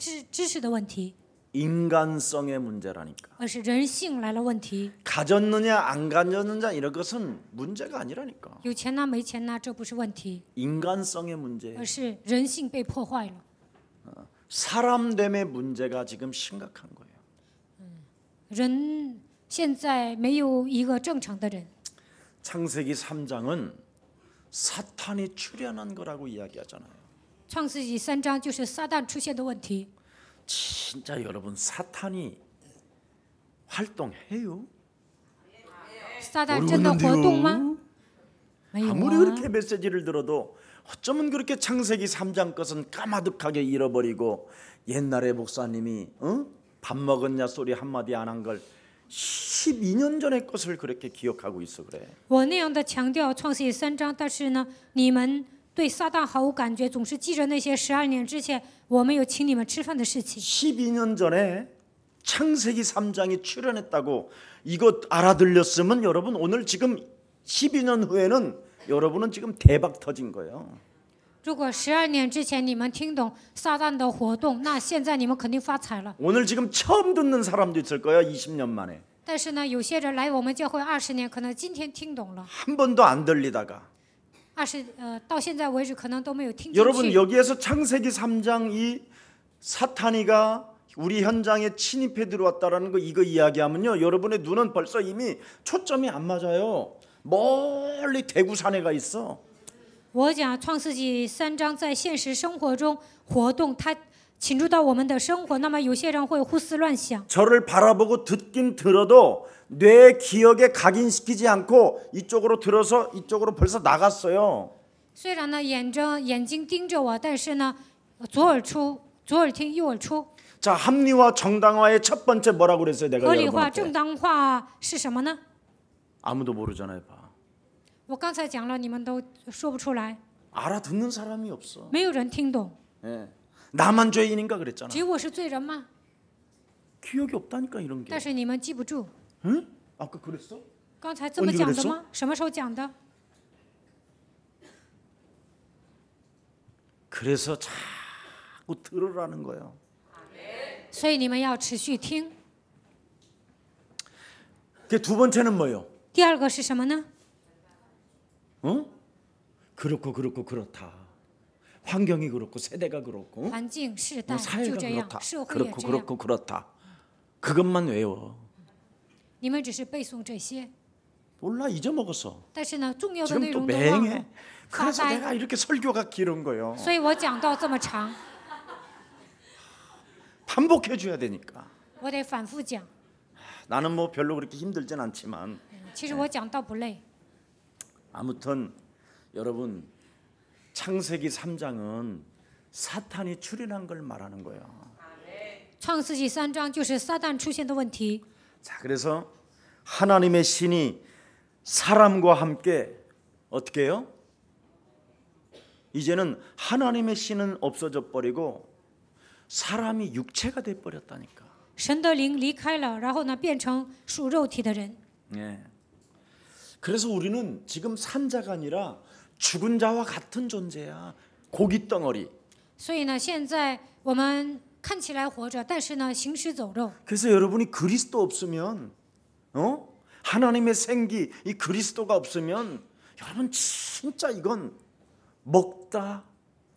识的问题， 인간성의 문제라니까. 而是人性来了问题。 가졌느냐 안 가졌느냐 이런 것은 문제가 아니라니까. 有钱呐、没钱呐、这不是问题， 인간성의 문제. 而是人性被破坏了。 사람됨의 문제가 지금 심각한 거예요. 人现在没有一个正常的人。 창세기 3장은 사탄이 출현한 거라고 이야기하잖아요. 创世纪3章就是撒旦出现的问题。 진짜 여러분 사탄이 활동해요? 撒旦真的活动吗？没有 아무리 啊。 그렇게 메시지를 들어도 어쩌면 그렇게 창세기 3장 것은 까마득하게 잃어버리고 옛날에 목사님이 밥 먹었냐 소리 한마디 안 한 걸 12년 전의 것을 그렇게 기억하고 있어 그래. 我那样的强调创世纪3章，但是呢，你们对撒旦毫无感觉，总是记着那些12年之前我没有请你们吃饭的事情。 12년 전에 창세기 3장이 출현했다고 이거 알아들렸으면 여러분 오늘 지금 12년 후에는 여러분은 지금 대박 터진 거예요. 如果12年之前你们听懂撒旦的活动，那现在你们肯定发财了。 오늘 지금 처음 듣는 사람도 있을 거야 20년 만에. 但是呢，有些人来我们教会20年，可能今天听懂了。 한 번도 안 들리다가 到现在为止可能都没有听进 여러분 去。 여기에서 창세기 3장 이 사탄이가 우리 현장에 침입해 들어왔다라는 거 이거 이야기하면요 여러분의 눈은 벌써 이미 초점이 안 맞아요. 멀리 대구 산에가 있어. 我讲创世纪3章在现实生活中活动，它侵入到我们的生活，那么有些人会胡思乱想。 저를 바라보고 듣긴 들어도 뇌 기억에 각인시키지 않고 이쪽으로 들어서 이쪽으로 벌써 나갔어요. 虽然呢眼睛盯着我，但是呢左耳听右耳出。 자 합리화 정당화의 첫 번째 뭐라고 그랬어요? 내가 合理化、 여러분한테 正当化是什么呢？ 아무도 모르잖아요. 봐. 我刚才讲了，你们都说不出来， 알아듣는 사람이 없어. 没有人听懂。 예. 나만 죄인인가 그랬잖아. 只有我是罪人吗？ 기억이 없다니까 이런 게. 但是你们记不住， 응? 아까 그랬어? 刚才这么讲的吗？什么时候讲的？ 그래서 자꾸 들으라는 거예요. 所以你们要持续听。 그 두 번째는 뭐예요? 第二个是什么呢？ 어? 그렇고 그렇다. 환경이 그렇고 세대가 그렇고 环境、世代就 사회가 这样， 그렇다. 社会也 그렇고 这样。 그렇고 그렇다. 그것만 외워. 你们只是背诵这些， 몰라 잊어먹었어. 但是呢，重要的内 지금 또 容都忘了 맹해. ， 그래서 发呆。 내가 이렇게 설교가 길은 거예요. 所以我讲到这么长， 반복해 줘야 되니까. 我得反复讲。 나는 뭐 별로 그렇게 힘들진 않지만 其实我讲到不累。 아무튼 여러분 창세기 3장은 사탄이 출현한 걸 말하는 거예요. 创世纪3章就是撒旦出现的问题。 자, 그래서 하나님의 신이 사람과 함께 어떻게 해요? 이제는 하나님의 신은 없어져 버리고 사람이 육체가 돼 버렸다니까. 神的灵离开了，然后呢，变成属肉体的人。 예. 그래서 우리는 지금 산자가 아니라 죽은 자와 같은 존재야. 고기 덩어리. 所以呢，现在我们看起来活着，但是呢，行尸走肉。 그래서 여러분이 그리스도 없으면 하나님의 생기 이 그리스도가 없으면 여러분 진짜 이건 먹다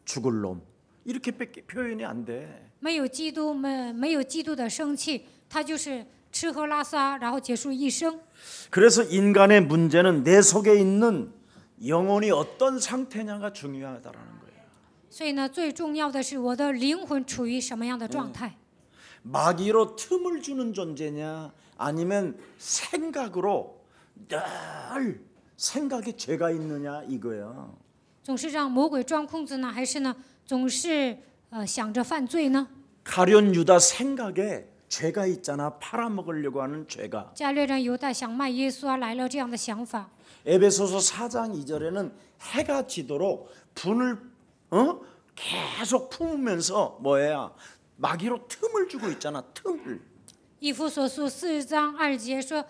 죽을 놈 이렇게밖에 표현이 안 돼. 没有基督，没有基督的生气，他就是吃喝拉撒，然后结束一生。 그래서 인간의 문제는 내 속에 있는 영혼이 어떤 상태냐가 중요하다라는 거예요. 所以呢，最重要的是我的灵魂处于什么样的状态。 마귀로 틈을 주는 존재냐 아니면 생각으로 늘 생각에 죄가 있느냐 이거예요. 总是让魔鬼钻空子呢，还是呢，总是想着犯罪呢？ 가룟 유다 생각에 죄가 있잖아. 팔아먹으려고 하는 죄가. 加略人犹大想卖耶稣而来了这样的想法。 에베소서 4장 2절에는 해가 지도록 분을 계속 품으면서 뭐야? 마귀로 틈을 주고 있잖아. 틈을. 以弗所书4章2节说，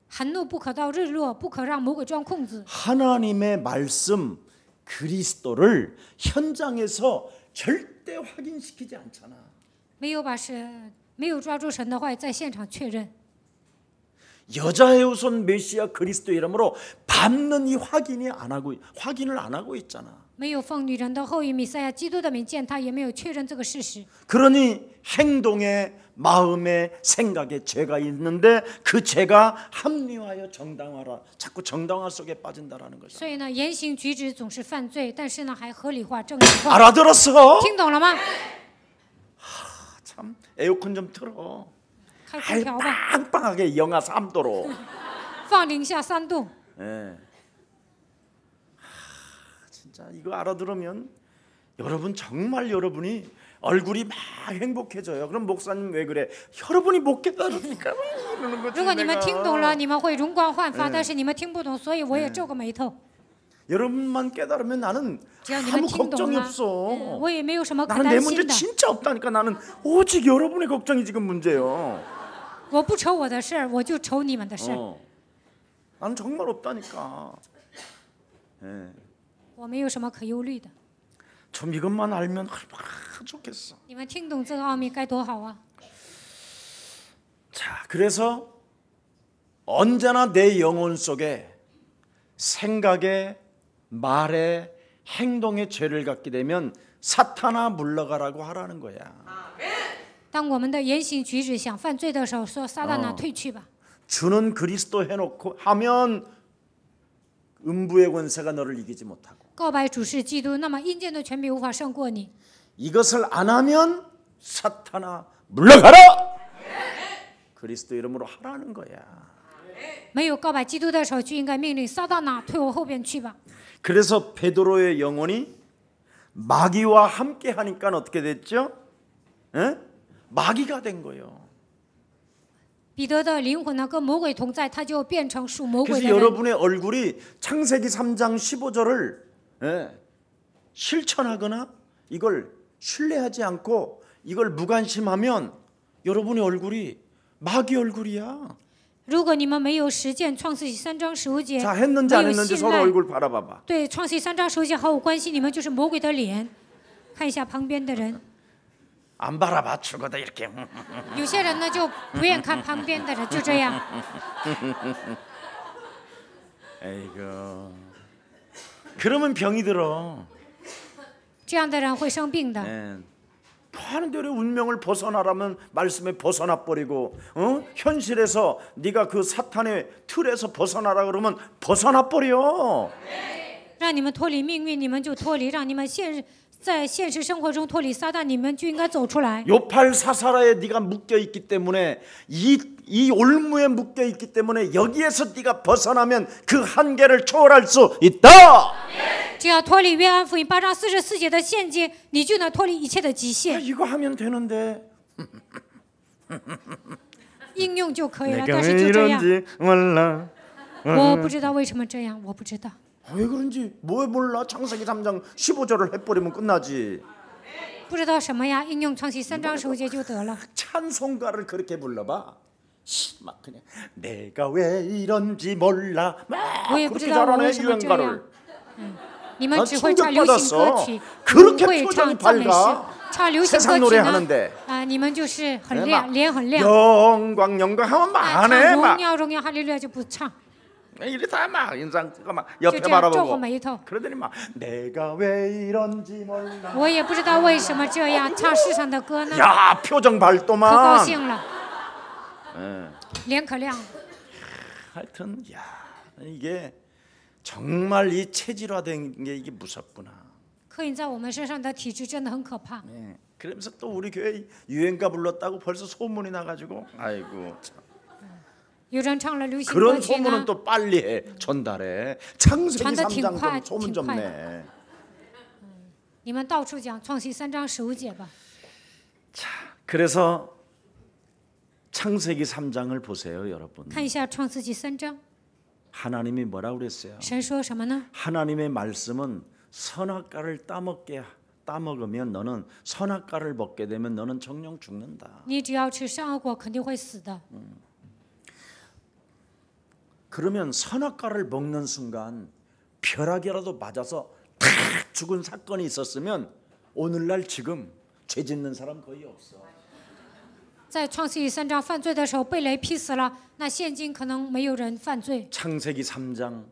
含怒不可到日落，不可让魔鬼钻空子。 하나님의 말씀 그리스도를 현장에서 절대 확인시키지 않잖아. 没有抓住神的话，在现场确认。 여자의 후손 메시아 그리스도 이름으로 밟는 이 확인을 안 하고 있잖아. 没有奉女人的后裔弥赛亚基督的名见他，也没有确认这个事实。 그러니 행동에 마음에 생각에 죄가 있는데 그 죄가 합리화하여 정당화라. 자꾸 정당화 속에 빠진다라는 거죠. 所以呢，言行举止总是犯罪，但是呢，还合理化、正义化。 알아들었어? 听懂了吗？ 참 에어컨 좀 틀어. 开空调吧， 빵빵하게 영하 3도로. 放零下3度。 예. 진짜 이거 알아들으면 여러분 정말 여러분이 얼굴이 막 행복해져요. 그럼 목사님 왜 그래? 여러분이 못 깨달으니까 이러는 거지. 如果你们 내가. 听懂了，你们会容光焕发；但是你们听不懂，所以我也皱个眉头。 여러분만 깨달으면 나는 只要你们 아무 听懂 걱정이 了， 없어. 我也没有什么可 나는 내 担 문제 心的。 진짜 없다니까. 나는 오직 여러분의 걱정이 지금 문제예요. 我不愁我的事儿，我就愁你们的事儿。 나는 정말 없다니까. 예. 我没有什么可忧虑的。 좀 이것만 알면 얼마나 좋겠어. 你们听懂这个奥秘该多好啊！ 자, 그래서 언제나 내 영혼 속에 생각에 말에 행동에 죄를 갖게 되면 사탄아 물러가라고 하라는 거야. 当我们的言行举止想犯罪的时候，说撒旦呢，退去吧。 주는 그리스도 해놓고 하면 음부의 권세가 너를 이기지 못하고 告白主是基督，那么阴间的权柄无法胜过你。 이것을 안 하면 사탄아 물러가라. 그리스도 이름으로 하라는 거야. 没有告白基督的时候，就应该命令撒旦呢，退我后边去吧。 그래서 베드로의 영혼이 마귀와 함께 하니까 어떻게 됐죠? 에? 마귀가 된 거예요. 彼得的灵魂呢，跟魔鬼同在，他就变成属魔鬼 그래서 的人。 여러분의 얼굴이 창세기 3장 15절을 실천하거나 이걸 신뢰하지 않고 이걸 무관심하면 여러분의 얼굴이 마귀 얼굴이야. 如果你们没有实践创世纪3章15节， 자, 했는지 没 안 有 했는지 信 서로 赖， 얼굴 바라봐봐. 对创世纪3章15节毫无关系，你们就是魔鬼的脸。看一下旁边的人， 안 바라봐 죽어도 이렇게. 有些人呢就不愿看旁边的人，就这样。 에이구. 그러면 병이 들어. 这样的人会生病的。 네. 하는데 왜 운명을 벗어나라면 말씀에 벗어나 버리고 현실에서 네가 그 사탄의 틀에서 벗어나라 그러면 벗어나 버려. 让你们脱离命运，你们就脱离；让你们在现实生活中脱离撒旦，你们就应该走出来。 요팔 사사라에 네가 묶여 있기 때문에 이 올무에 묶여 있기 때문에 여기에서 네가 벗어나면 그 한계를 초월할 수 있다. 只要脱离约翰福音8章44节的陷阱，你就能脱离一切的极限。 이거 하면 되는데 应用就可以了， 내가 但是 왜 就这样， 이런지 몰라. 我不知道为什么这样，我不知道。 왜 그런지 뭐 몰라. 창세기 3장 15절을 해버리면 끝나지. 不知道什么呀？应用创世3章15节就得了。 찬송가를 그렇게 불러봐. 막 그냥 내가 왜 이런지 몰라. 막 我也不 그렇게 知道我 잘하네 为什么这样。 유행가를. 你们只会唱流行歌 충격받았어. 曲，不 그렇게 会 표정이 唱赞美诗 밝아. 。唱流行 세상 歌 노래 曲呢 하는데 ？你们就是很亮，脸很亮。 영광 영광 하면 唱 많해 荣 막 耀荣耀哈利路亚就不唱， 이래 다막 인상 막 就 옆에 这样皱后 바라보고 眉头。 그러더니 막 내가 왜 이런지 몰라. 我也不知道为什么这样唱世上的歌呢， 야 표정 可高 발도만. 兴了， 예. 脸可亮了。 하여튼 야 이게 정말 이 체질화된 게 이게 무섭구나. 刻印在我们身上的体质真的很可怕。 예. 그러면서 또 우리 교회 유행가 불렀다고 벌써 소문이 나가지고 아이고 참. 有人唱了流行歌 그런 曲 소문은 呢， 또 빨리 해 전달해. 창세기 전달 3장挺快, 소문 좀挺快 내. 你们到处讲创世3章15节吧。 자, 그래서 창세기 3장을 보세요, 여러분. 看一下创世纪3章， 하나님이 뭐라고 그랬어요? 神说什么呢？ 하나님의 말씀은 선악과를 따먹으면 너는 선악과를 먹게 되면 너는 정령 죽는다. 你只要吃善恶果，肯定会死的。 그러면 선악과를 먹는 순간 벼락이라도 맞아서 탁 죽은 사건이 있었으면 오늘날 지금 죄 짓는 사람 거의 없어. 在创世纪3章犯罪的时候被雷劈死了，那现今可能没有人犯罪。 창세기 3장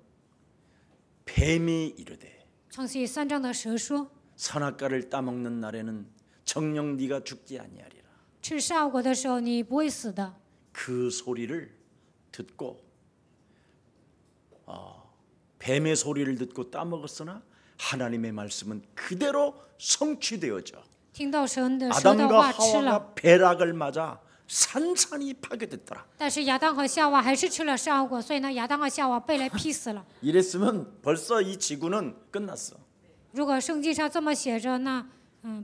뱀이 이르되 创世纪3章的蛇说 선악과를 따먹는 날에는 정녕 네가 죽지 아니하리라. 吃善恶果的时候你不会死的。 그 소리를 듣고 뱀의 소리를 듣고 따먹었으나 하나님의 말씀은 그대로 성취되어져 听到神的说的 아담과 话吃了， 하와가 배락을 맞아 산산이 파괴됐더라. 但是亚当和夏娃还是吃了善恶果，所以呢，亚当和夏娃被雷劈死了。 이랬으면 벌써 이 지구는 끝났어. 如果圣经上这么写着，那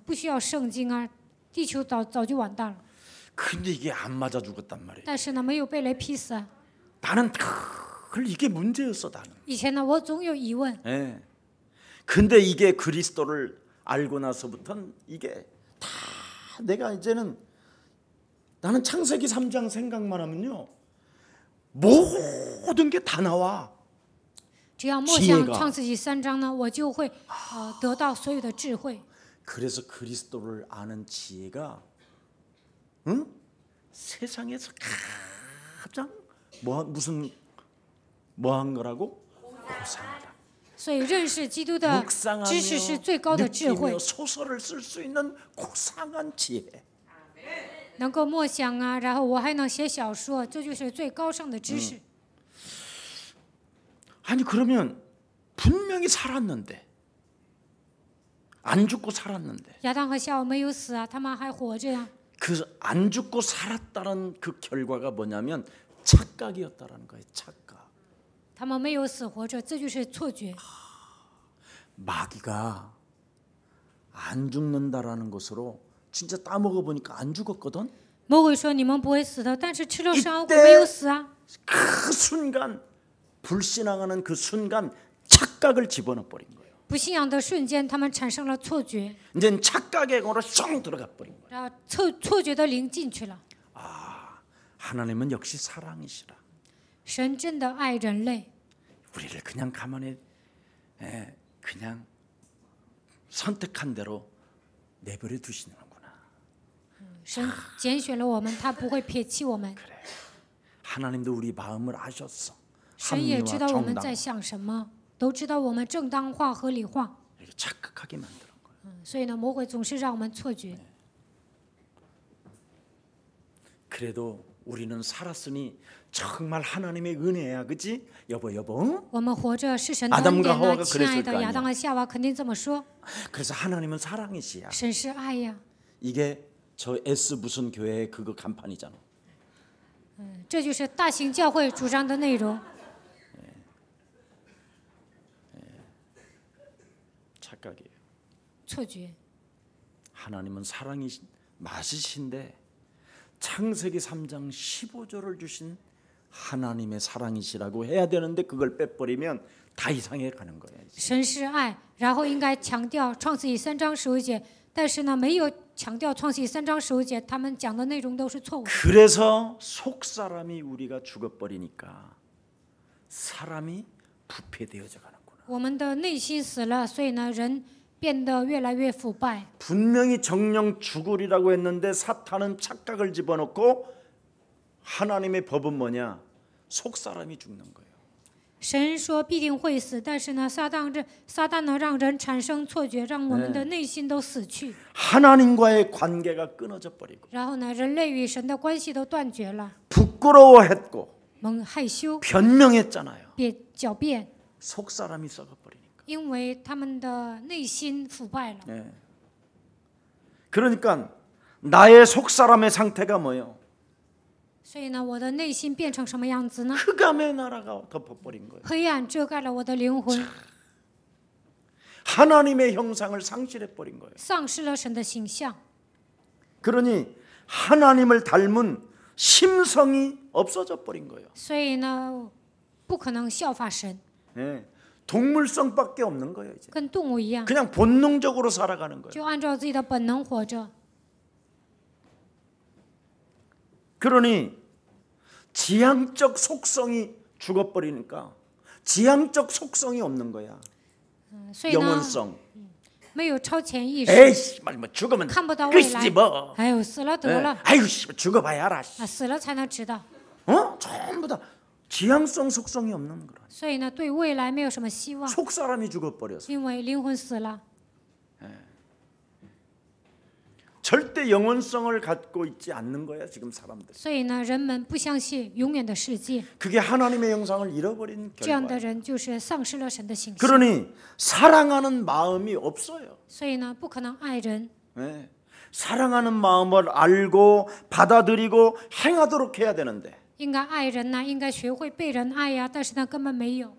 不需要圣经啊，地球早就完蛋了。 근데 이게 안 맞아 죽었단 말이에요. 但是呢，没有被雷劈死。 나는 늘 이게 문제였어 나는. 以前呢，我总有疑问， 예. 근데 이게 그리스도를 알고 나서부터는 이게 다 내가 이제는 나는 창세기 3장 생각만 하면요 모든 게 다 나와. 只要默想创世纪3章呢，我就会得到所有的智慧。 그래서 그리스도를 아는 지혜가 세상에서 가장 뭐한 거라고? 고상하다. 所以认识基督的知识是最高的智慧。 느끼며 소설을 쓸 수 있는 고상한 지혜. 能够默想啊，然后我还能写小说，这就是最高尚的知识。 아니 그러면 분명히 살았는데 안 죽고 살았는데 亚当和夏娃没有死啊，他们还活着呀。 그 안 죽고 살았다는 그 결과가 뭐냐면 착각이었다라는 거예요. 착각. 他们没有死活着，这就是错觉。 마귀가 안 죽는다라는 것으로 진짜 따먹어 보니까 안 죽었거든. 魔鬼说你们不会死的，但是吃了善恶果没有死啊。 그 순간 불신앙하는 그 순간 착각을 집어넣어 버린 거예요. 不信仰的瞬间，他们产生了错觉， 이제 착각의 공으로 쏙 들어가 버린 거예요. 然后错觉的灵进去了。 하나님은 역시 사랑이시라. 神真的爱人类， 우리를 그냥 가만히 그냥 선택한 대로 내버려 두시는구나. 神拣选了我们，他不会撇弃我们。 하나님도 우리 마음을 아셨어. 神也知道我们 합리와 在 정당. 想什么。都知道我们正当化、合理化， 이렇게 착각하게 만드는 거예요. 所以呢，魔鬼总是让我们错觉。 그래도 우리는 살았으니 정말 하나님의 은혜야, 그렇지? 여보, 응? 我们活着是神的恩典呢，亲爱的亚当和夏娃肯定这么说。 그래서 하나님은 사랑이시야. 神是爱呀， 이게 저 S 무슨 교회의 그거 간판이잖아. 这就是大型教会主张的内容。 착각이에요. 错觉。 하나님은 사랑이 맞으신데 창세기 3장 15절을 주신 하나님의 사랑이시라고 해야 되는데 그걸 빼버리면 다 이상해 가는 거예요. 神是爱，然后应该强调创世记3章15节，但是呢，没有强调创世记3章15节，他们讲的内容都是错误。 그래서 속 사람이 우리가 죽어버리니까 사람이 부패되어져 가는구나. 我们的内心死了，所以呢，人变得越来越腐败。 분명히 정령 죽으리라고 했는데 사탄은 착각을 집어넣고 하나님의 법은 뭐냐? 속 사람이 죽는 거예요. 神说必定会死，但是呢，撒旦呢让人产生错觉，让我们的内心都死去。 하나님과의 관계가 끊어져 버리고 然后呢，人类与神的关系都断绝了， 부끄러워했고 害羞、 변명했잖아요. 狡辩， 속 사람이 썩어 버리니까. 因为他们的内心腐败了。 네. 그러니까 나의 속 사람의 상태가 뭐예요? 所以呢，我的内心变成什么样子呢？ 흑암의 나라가 덮어버린 거예요. 黑暗遮盖了我的灵魂， 하나님의 형상을 상실해 버린 거예요. 丧失了神的形象。 그러니 하나님을 닮은 심성이 없어져 버린 거예요. 所以呢，不可能效法神， 네. 동물성밖에 없는 거예요. 이제 跟动物一样， 그냥 본능적으로 살아가는 거예요. 就按照自己的本能活着。 그러니 지향적 속성이 죽어버리니까 지향적 속성이 없는 거야. 所以呢， 영혼성. 没有超前意识， 에이씨, 뭐 죽으면 看不到未 끝이지 来。 뭐. 哎呦，死了得了， 아유, 씨, 죽어봐야 알아. 啊，死了才能知道。 전부 다 지향성 속성이 없는 거라. 所以呢，对未来没有什么希望， 속 사람이 죽어버려서 因为灵魂死了。 절대 영혼성을 갖고 있지 않는 거야 지금 사람들. 所以呢，人们不相信永远的世界， 그게 하나님의 형상을 잃어버린 这样的 결과예요. 人就是丧失了神的形象。 그러니 사랑하는 마음이 없어요. 所以呢，不可能爱人。 네. 사랑하는 마음을 알고 받아들이고 행하도록 해야 되는데 应该爱人呐，应该学会被人爱呀，但是呢，根本没有。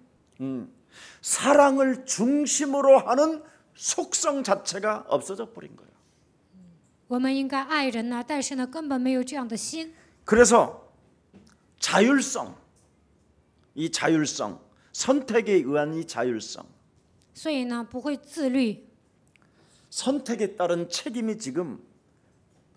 사랑을 중심으로 하는 속성 자체가 없어져 버린 거예요. 我们应该爱人呐，但是呢，根本没有这样的心。 그래서 자율성, 이 자율성, 선택에 의한 이 자율성, 所以呢，不会自律。 선택에 따른 책임이 지금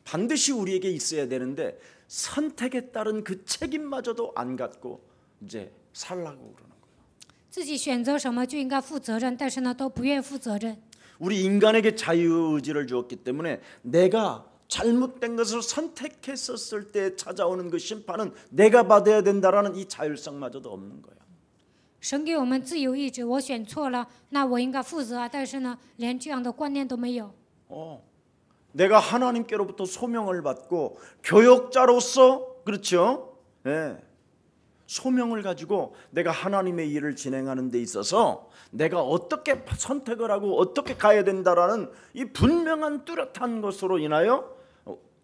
반드시 우리에게 있어야 되는데 선택에 따른 그 책임마저도 안 갖고 이제 살라고 그러는 거예요. 自己选择什么就应该负责任，但是呢，都不愿负责任。 우리 인간에게 자유의지를 주었기 때문에 내가 잘못된 것을 선택했었을 때 찾아오는 그 심판은 내가 받아야 된다라는 이 자율성마저도 없는 거예요. 神给我们自由意志，我选错了，那我应该负责啊。但是呢，连这样的观念都没有。 내가 하나님께로부터 소명을 받고 교역자로서 그렇죠? 네. 소명을 가지고 내가 하나님의 일을 진행하는 데 있어서 내가 어떻게 선택을 하고 어떻게 가야 된다라는 이 분명한 뚜렷한 것으로 인하여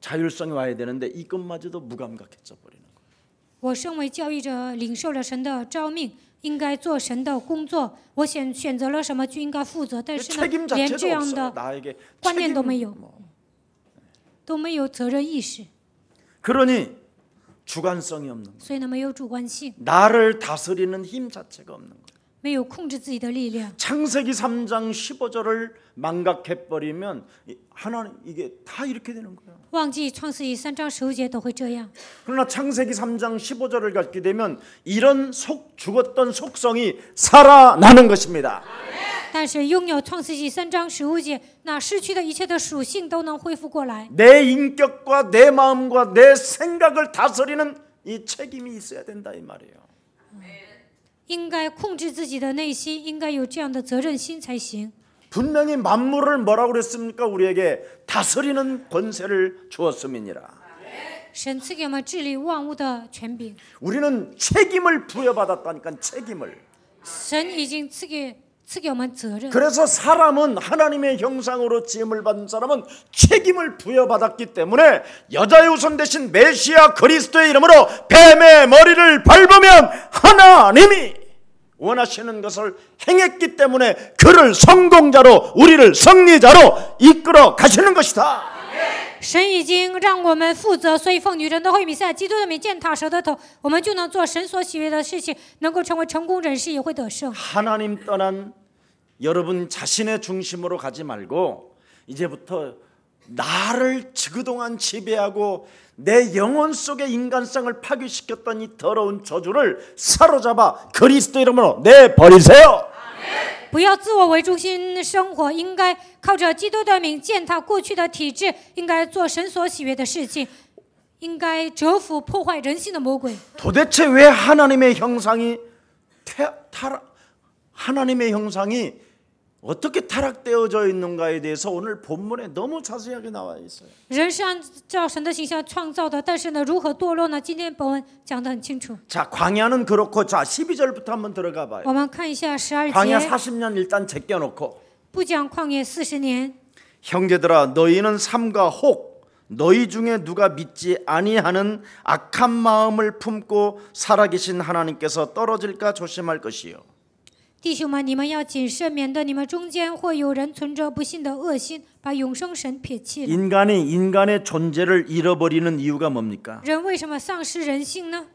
자율성이 와야 되는데 이것마저도 무감각해져 버리는 거예요. 我身为教育者，领受了神的召命，应该做神的工作。我选择了什么就应该负责，但是呢， 책임 连这 자체도 样 없어요. 的 나에게 观念都没 책임 有，都没有责任意识， 그러니 주관성이 없는 거예요. 所以呢，没有主观性， 나를 다스리는 힘 자체가 없는 거예요. 没有控制自己的力量。 창세기 3장 15절을 망각해버리면 하나님 이게 다 이렇게 되는 거예요. 忘记创世记3章15节都会这样。 그러나 창세기 3장 15절을 갖게 되면 이런 죽었던 속성이 살아나는 것입니다. 但是拥有创世纪3章15节，那失去的一切的属性都能恢复过来。 내 인격과 내 마음과 내 생각을 다스리는 이 책임이 있어야 된다 이 말이에요. 应该控制自己的内心，应该有这样的责任心才行。 분명히 만물을 뭐라고 그랬습니까? 우리에게 다스리는 권세를 주었음이니라. 神赐给我们治理万物的权柄， 우리는 책임을 부여받았다니까 책임을. 神已经赐给我们责任。 그래서 사람은 하나님의 형상으로 지음을 받은 사람은 책임을 부여받았기 때문에 여자의 후손 대신 메시아 그리스도의 이름으로 뱀의 머리를 밟으면 하나님이 원하시는 것을 행했기 때문에 그를 성공자로 우리를 승리자로 이끌어 가시는 것이다. 神已经让我们负责，所以奉女人的会弥赛基督的名践踏蛇的头，我们就能做神所喜悦的事情，能够成为成功人士，也会得胜。 하나님 떠난 여러분 자신의 중심으로 가지 말고 이제부터 나를 그동안 지배하고 내 영혼 속의 인간성을 파괴시켰던 이 더러운 저주를 사로잡아 그리스도 이름으로 내버리세요. 不要自我为中心生活，应该靠着基督的名践踏过去的体制，应该做神所喜悦的事情，应该折服破坏人性的魔鬼。 도대체 왜 하나님의 형상이 하나님의 형상이 어떻게 타락되어져 있는가에 대해서 오늘 본문에 너무 자세하게 나와 있어요. 人是按照神的形象创造的，但是呢，如何堕落呢？今天本文讲得很清楚。 자, 광야는 그렇고 자 12절부터 한번 들어가 봐요. 我们看一下12 광야 节， 40년 일단 제껴놓고 不讲旷野40年。 형제들아 너희는 삼가 혹 너희 중에 누가 믿지 아니하는 악한 마음을 품고 살아계신 하나님께서 떨어질까 조심할 것이요. 弟兄们，你们要谨慎，免得你们中间会有人存着不信的恶心，把永生神撇弃了。 인간이 인간의 존재를 잃어버리는 이유가 뭡니까? 人为什么丧失人性呢？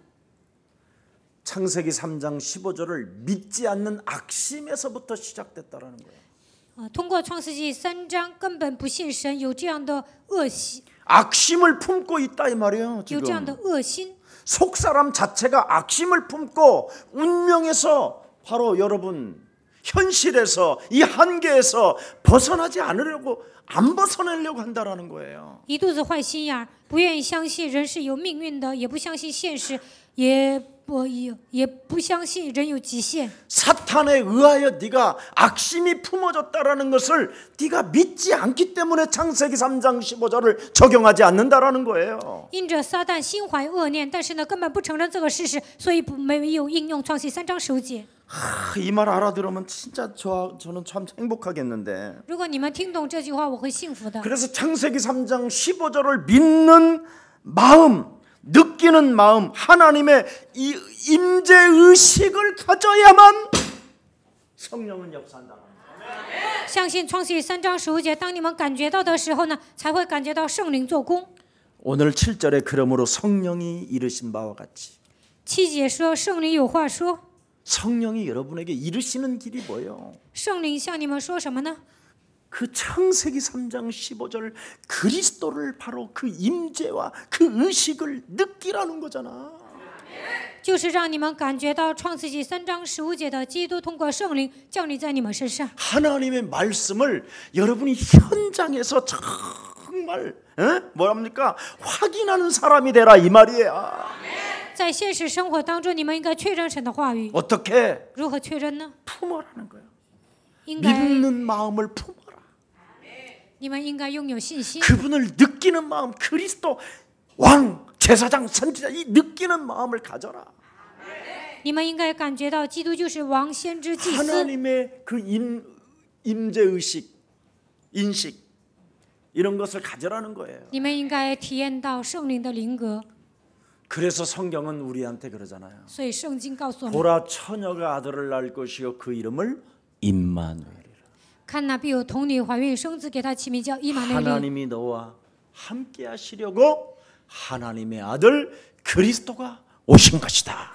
창세기 3장 15절을 믿지 않는 악심에서부터 시작됐다라는 거예요. 通过创世纪3章，根本不信神，有这样的恶习， 악심을 품고 있다 이 말이에요. 有这样的 지금 恶心。 속사람 자체가 악심을 품고 운명에서 바로 여러분 현실에서 이 한계에서 벗어나지 않으려고 안 벗어나려고 한다라는 거예요. 一肚子坏心眼儿，不愿意相信人是有命运的，也不相信现实，也不相信人有极限。 사탄에 의하여 네가 악심이 품어졌다라는 것을 네가 믿지 않기 때문에 창세기 3장 15절을 적용하지 않는다라는 거예요. 因着撒旦心怀恶念，但是呢，根本不承认这个事实，所以没有应用创世3章15节。 이 말 알아들으면 진짜 저는 참 행복하겠는데. 如果你们听懂这句话，我会幸福的。 그래서 창세기 3장 15절을 믿는 마음, 느끼는 마음, 하나님의 이 임재 의식을 가져야만 성령은 역사한다. 相信创世3章15节，当你们感觉到的时候呢，才会感觉到圣灵做工。 오늘 7절에 그러므로 성령이 이르신 바와 같이 7节说圣灵有话说， 성령이 여러분에게 이르시는 길이 뭐예요? 圣灵向你们说什么呢？ 그 창세기 3장 15절 그리스도를 바로 그 임재와 그 의식을 느끼라는 거잖아. 就是让你们感觉到创世纪3章15节的基督通过圣灵降临在你们身上。 하나님의 말씀을 여러분이 현장에서 정말 뭐랍니까? 확인하는 사람이 되라 이 말이야. 在现实生活当中，你们应该确认神的话语。 어떻게? 如何确认呢？ 품어라는 거예요. 应该 믿는 마음을 품어라. 你们应该拥有信心， 그분을 느끼는 마음, 그리스도 왕, 제사장, 선지자 이 느끼는 마음을 가져라. 你们应该感觉到基督就是王、先知、祭司。 하나님의 그 임재 의식, 인식 이런 것을 가져라는 거예요. 你们应该体验到圣灵的灵格。 그래서 성경은 우리한테 그러잖아요. 所以圣经告诉我们， 보라 처녀가 아들을 낳을 것이요 그 이름을 임마누엘이라. 看那必有童女怀孕生子，给他起名叫以马内利。 하나님이 너와 함께 하시려고 하나님의 아들 그리스도가 오신 것이다.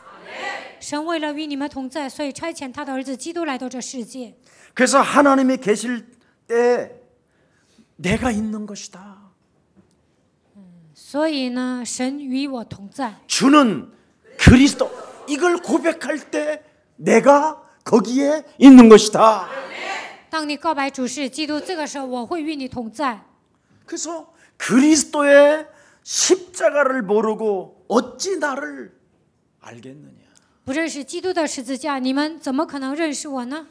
神为了与你们同在，所以差遣他的儿子基督来到这世界。 그래서 하나님이 계실 때 내가 있는 것이다. 所以呢，神与我同在。 주는 그리스도 이걸 고백할 때 내가 거기에 있는 것이다. 当你告白主是基督，这个时候我会与你同在。 그래서 그리스도의 십자가를 모르고 어찌 나를 알겠느냐? 不认识基督的十字架，你们怎么可能认识我呢？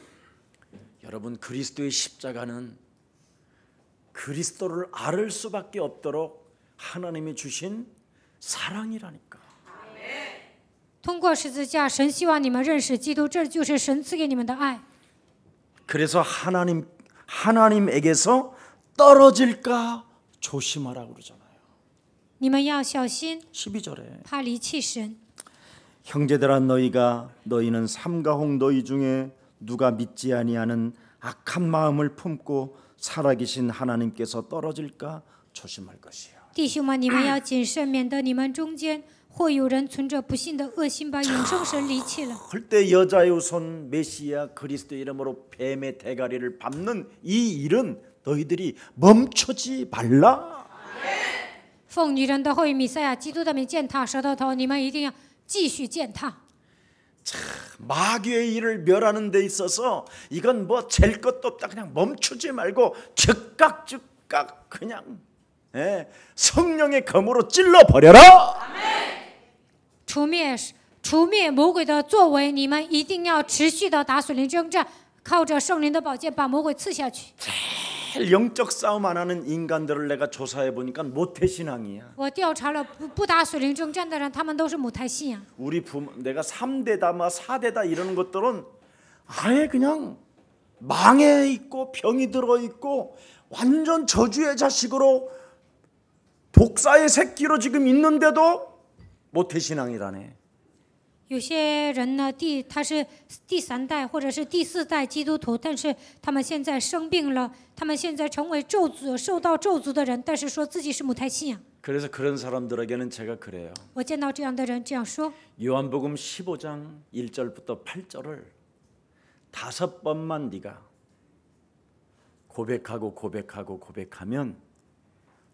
여러분 그리스도의 십자가는 그리스도를 알 수밖에 없도록 하나님이 주신 사랑이라니까. 通过十字架，神希望你们认识基督，这就是神赐给你们的爱。 그래서 하나님에게서 떨어질까 조심하라고 그러잖아요. 你们要小心， 12절에 怕离弃神。 형제들아 너희는 삼가홍 너희 중에 누가 믿지 아니하는 악한 마음을 품고 살아계신 하나님께서 떨어질까 조심할 것이요. 弟兄们，你们要谨慎，免得你们中间或有人存着不信的恶心，把永生神离弃了。 그때 여자의 손 메시아 그리스도 이름으로 뱀의 대가리를 밟는 이 일은 너희들이 멈추지 말라. 奉女人的后裔弥赛亚基督的名践踏舌头头，你们一定要继续践踏。 마귀의 일을 멸하는 데 있어서 이건 뭐 잴 것도 없다. 그냥 멈추지 말고 즉각 그냥 성령의 검으로 찔러 버려라. 除灭魔鬼的作为，你们一定要持续的打属灵征战，靠着圣灵的宝剑把魔鬼刺下去。 제일 영적 싸움 안 하는 인간들을 내가 조사해 보니까 모태 신앙이야. 我调查了不打属灵征战的人，他们都是母胎信仰。 우리 부모 내가 3대다 뭐 4대다 이러는 것들은 아예 그냥 망해 있고 병이 들어 있고 완전 저주의 자식으로 독사의 새끼로 지금 있는데도 모태 신앙이라네. 有些人呢，他是第3代或者是第4代基督徒，但是他们现在生病了，他们现在成为咒诅、受到咒诅的人，但是说自己是母胎信仰。 그래서 그런 사람들에게는 제가 그래요. 我见到这样的人这样说： 요한복음 15장 1절부터 8절을 5번만 네가 고백하면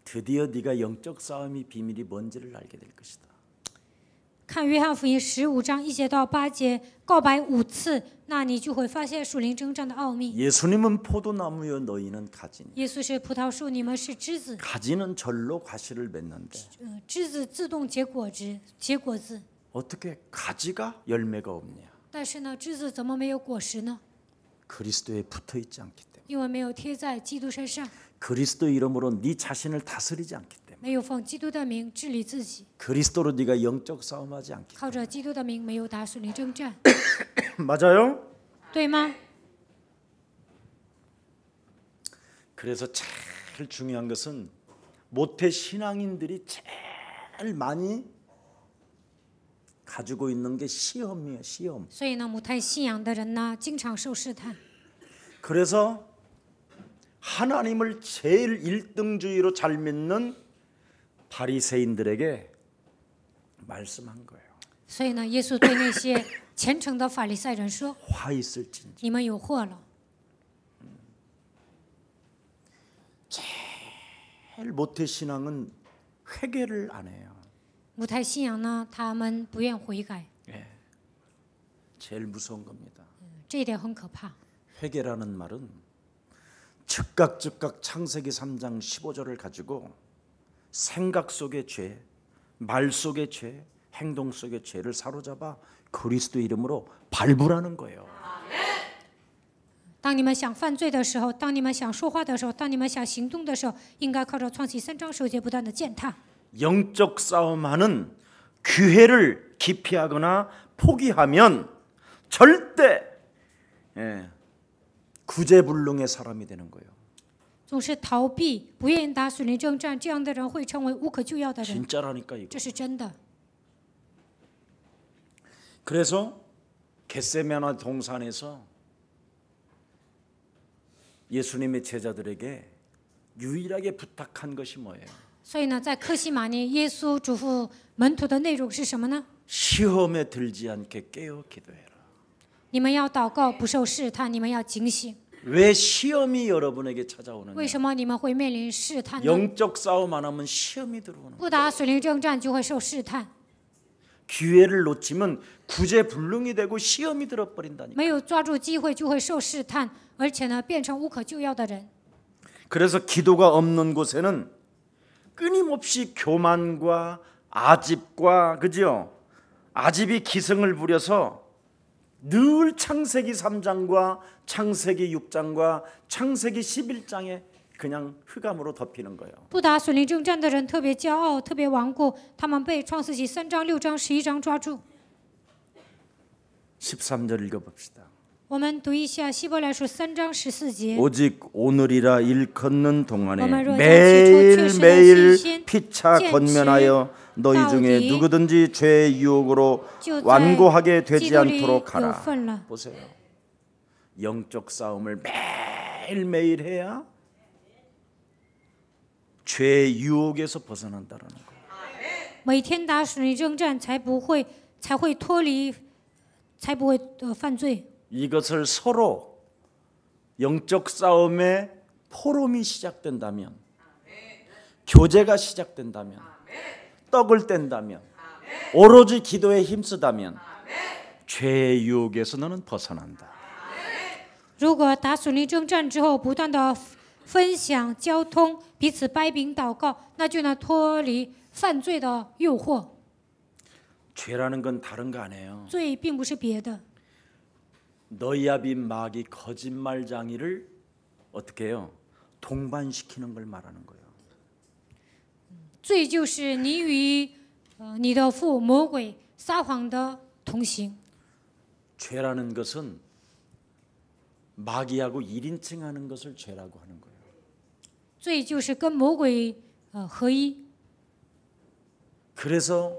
드디어 네가 영적 싸움이 비밀이 뭔지를 알게 될 것이다. 看约翰福音15章1节到8节，告白5次，那你就会发现属灵征战的奥秘。 예수님은 포도나무요 너희는 가지니. 耶稣是葡萄树，你们是枝子， 가지는 절로 과실을 맺는데 枝子自动结果子。 어떻게 가지가 열매가 없냐? 但是呢，枝子怎么没有果实呢？ 그리스도에 붙어 있지 않기 때문에. 因为没有贴在基督身上， 그리스도 이름으로 네 자신을 다스리지 않기 때문에. 没有奉基督的名治理自己， 그리스도로 네가 영적 싸움하지 않기 靠着基督的名没有打属灵征战， 맞아요? 对吗？ 그래서 제일 중요한 것은 모태 신앙인들이 제일 많이 가지고 있는 게 시험이에요. 시험. 所以呢，母胎信仰的人呢，经常受试探。 그래서 하나님을 제일 1등주의로 잘 믿는 바리새인들에게 말씀한 거예요. 所以呢，耶稣对那些虔诚的法利赛人说 화 있을진지. ：“你们有祸了。 제일 모태 신앙은 회개를 안 해요. 母胎信仰呢，他们不愿悔改， 제일 무서운 겁니다. 这一点很可怕。 회개라는 말은 즉각 창세기 3장 15절을 가지고 생각 속의 죄, 말 속의 죄, 행동 속의 죄를 사로잡아 그리스도 이름으로 발부라는 거예요. 当你们想犯罪的时候，当你们想说话的时候，当你们想行动的时候，应该靠着创启3章9节不断的践踏。 영적 싸움하는 기회를 기피하거나 포기하면 절대 구제불능의 사람이 되는 거예요. 总是逃避，不愿意打属灵征战，这样的人会成为无可救药的人。 진짜라니까 이거. 这是真的。 그래서 겟세마네 동산에서 예수님의 제자들에게 유일하게 부탁한 것이 뭐예요? 所以呢，在客西马尼，耶稣嘱咐门徒的内容是什么呢？ 시험에 들지 않게 깨어 기도해라. 你们要祷告，不受试探；你们要警醒。 왜 시험이 여러분에게 찾아오느냐? 为什么你们会面临试探呢？ 영적 싸움 안 하면 시험이 들어오는 거예요. 不打属灵征战就会受试探， 기회를 놓치면 구제불능이 되고 시험이 들어버린다니까. 没有抓住机会就会受试探，而且呢，变成无可救药的人。 그래서 기도가 없는 곳에는 끊임없이 교만과 아집과 그죠? 아집이 기승을 부려서 늘 창세기 3장과 창세기 6장과 창세기 11장에 그냥 흑암으로 덮이는 거예요. 不打属灵征战的人特别骄傲，特别顽固，他们被创世纪3章、6章、11章抓住。 13절 읽어봅시다. 我们读一下希伯来书3章14节。 오직 오늘이라 일컫는 동안에 어머로 매일매일 장치 피차 젠치 건면하여 너희 중에 다우디 누구든지 죄의 유혹으로 就在 완고하게 基 되지 督里 않도록 有 하라. 份了。 보세요. 영적 싸움을 매일매일 해야 죄의 유혹에서 벗어난다는 거예요. 每天打属灵征战，才会脱离，才不会犯罪。 이것을 서로 영적 싸움의 포럼이 시작된다면, 교제가 시작된다면, 떡을 뗀다면, 오로지 기도에 힘쓰다면 죄의 유혹에서 너는 벗어난다. 如果打属灵征战之后，不断的分享、交通、彼此掰饼祷告，那就能脱离犯罪的诱惑。 죄라는 건 다른 거 아니에요. 罪并不是别的， 너희 아비 마귀 거짓말장이를 어떻게 해요? 동반시키는 걸 말하는 거예요. 罪就是你与你的父魔鬼撒谎的同行。 죄라는 것은 마귀하고 1인칭 하는 것을 죄라고 하는 거예요. 罪就是跟魔鬼合一。 그래서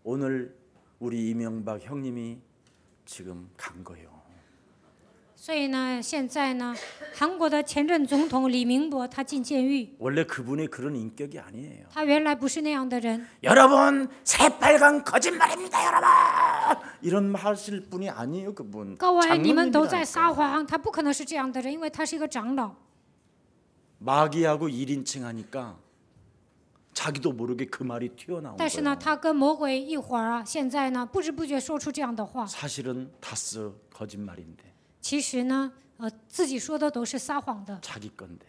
오늘 우리 이명박 형님이 지금 간 거예요. 所以呢，现在呢，韩国的前任总统李明博他进监狱， 원래 그분이 그런 인격이 아니에요. 他原来不是那样的人。 여러분 새빨간 거짓말입니다, 여러분. 이런 말 하실 분이 아니에요, 그분. 各位，你们都在 장로님이라니까요. 撒谎，他不可能是这样的人，因为他是一个长老。 마귀하고 1인칭 하니까 자기도 모르게 그 말이 튀어나온 但是呢， 거예요. 他跟魔鬼一会儿啊，现在呢，不知不觉说出这样的话。 사실은 다스 거짓말인데 其实呢，自己说的都是撒谎的， 자기 건데.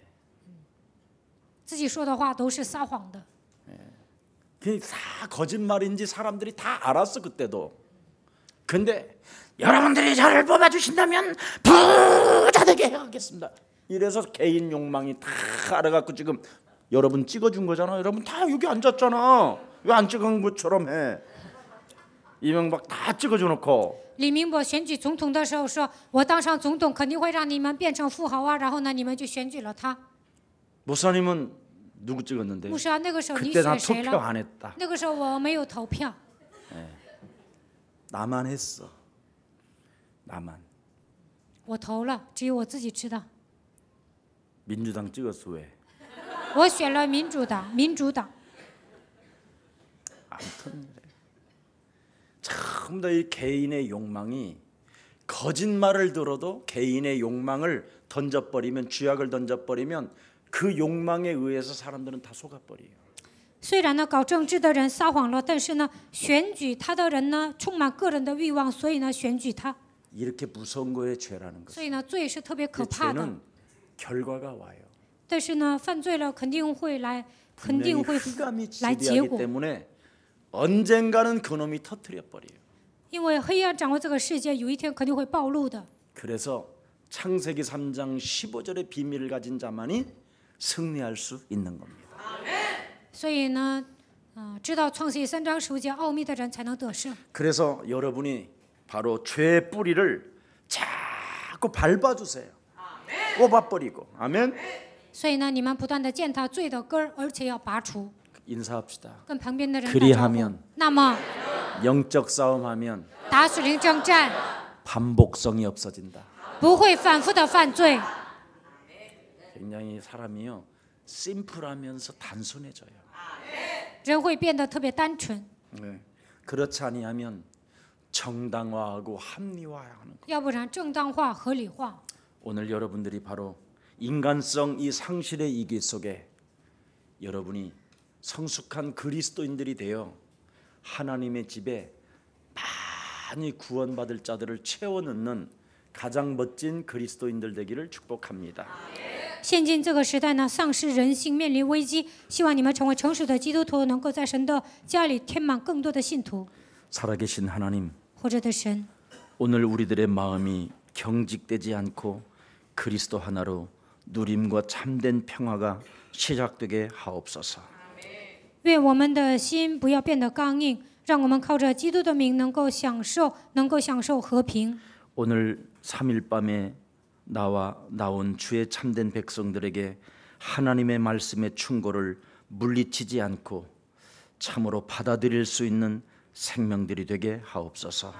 自己说的话都是撒谎的。 그게 다 거짓말인지 사람들이 다 알았어 그때도. 근데 여러분들이 저를 뽑아주신다면 부자 되게 해가겠습니다. 이래서 개인 욕망이 다 알아갖고 지금 여러분 찍어준 거잖아. 여러분 다 여기 앉았잖아. 왜 안 찍은 것처럼 해. 이명박 다 찍어줘 놓고. 李明博选举总统的时候说：“我当上总统肯定会让你们变成富豪啊。”然后呢，你们就选举了他。 목사님은 누구 찍었는데? 牧师啊，那个时候你 그때 나 选谁 투표 了？ 안 했다. 那个时候我没有投票， 나만 했어. 나만. 我投了，只有我自己知道。 민주당 찍었어 왜? 我选了民主党，民主党。 아무튼 전부 다 이 개인의 욕망이 거짓말을 들어도 개인의 욕망을 던져버리면 쥐약을 던져버리면 그 욕망에 의해서 사람들은 다 속아버려요. 虽然呢，搞政治的人撒谎了，但是呢，选举他的人呢，充满个人的欲望，所以呢，选举他。 이렇게 무서운 거에 죄라는 것. 所以呢，罪是特别可 그 怕的。 죄는 결과가 와요. 但是呢，犯罪了肯定会来，肯定 분명히 会 흑암이 来结 지배하기 果。 때문에 언젠가는 그놈이 터뜨려 버려요. 因为黑暗掌握这个世界，有一天肯定会暴露的。 그래서 창세기 3장 15절의 비밀을 가진 자만이 승리할 수 있는 겁니다. 所以呢，知道创世记3章15节奥秘的人才能得胜。 그래서 여러분이 바로 죄의 뿌리를 자꾸 밟아주세요. 꼽아버리고. 아멘. 所以呢，你们不断的践踏罪的根儿，而且要拔除。 인사합시다. 跟旁边的人打招呼。 그리하면 那么 영적 싸움하면 打属灵征战， 반복성이 없어진다. 不会反复的犯罪。 굉장히 사람이요 심플하면서 단순해져요. 人会变得特别单纯。 네. 그렇지 아니하면 정당화하고 합리화하는 거. 要不然正当化、合理化。 오늘 여러분들이 바로 인간성 이 상실의 이기 속에 여러분이 성숙한 그리스도인들이 되어 하나님의 집에 많이 구원받을 자들을 채워 넣는 가장 멋진 그리스도인들 되기를 축복합니다. 现今这个时代呢，丧失人性，面临危机。希望你们成为成熟的基督徒，能够在神的家里填满更多的信徒。 살아계신 하나님, 活着的神， 오늘 우리들의 마음이 경직되지 않고 그리스도 하나로 누림과 참된 평화가 시작되게 하옵소서. 愿我们的心不要变得刚硬，让我们靠着基督的名能够享受和平。 오늘 3일 밤에 나온 주의 참된 백성들에게 하나님의 말씀의 충고를 물리치지 않고 참으로 받아들일 수 있는 생명들이 되게 하옵소서.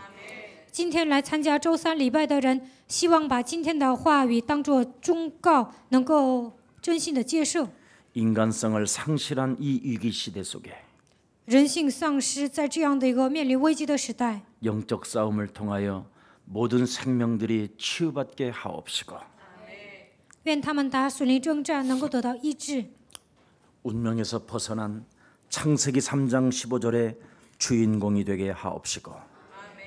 今天来参加周三礼拜的人，希望把今天的话语当作忠告，能够真心的接受。 인간성을 상실한 이 위기 시대 속에 人性丧失，在这样的一个面临危机的时代， 영적 싸움을 통하여 모든 생명들이 치유받게 하옵시고 愿他们打属灵征战能够得到医治， 운명에서 벗어난 창세기 3장 15절의 주인공이 되게 하옵시고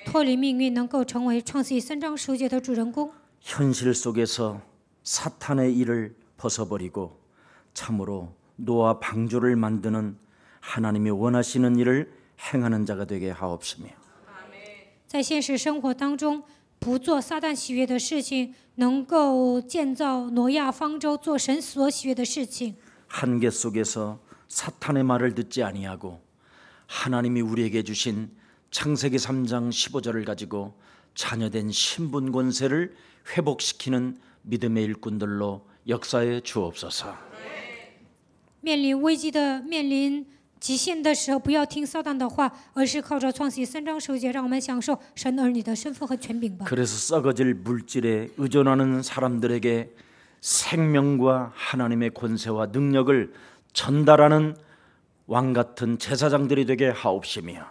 脱离命运，能够成为创世纪3章15节的主人公。 현실 속에서 사탄의 일을 벗어버리고 참으로 노아 방주를 만드는 하나님이 원하시는 일을 행하는 자가 되게 하옵시며 在现实生活当中，不做撒旦喜悦的事情，能够建造挪亚方舟，做神所喜悦的事情。 한계 속에서 사탄의 말을 듣지 아니하고 하나님이 우리에게 주신 창세기 3장 15절을 가지고 자녀된 신분 권세를 회복시키는 믿음의 일꾼들로 역사해 주옵소서. 面临危机的、面临极限的时候，不要听撒旦的话，而是靠着创世纪3章15节，让我们享受神儿女的身份和权柄吧。 그래서 썩어질 물질에 의존하는 사람들에게 생명과 하나님의 권세와 능력을 전달하는 왕 같은 제사장들이 되게 하옵시며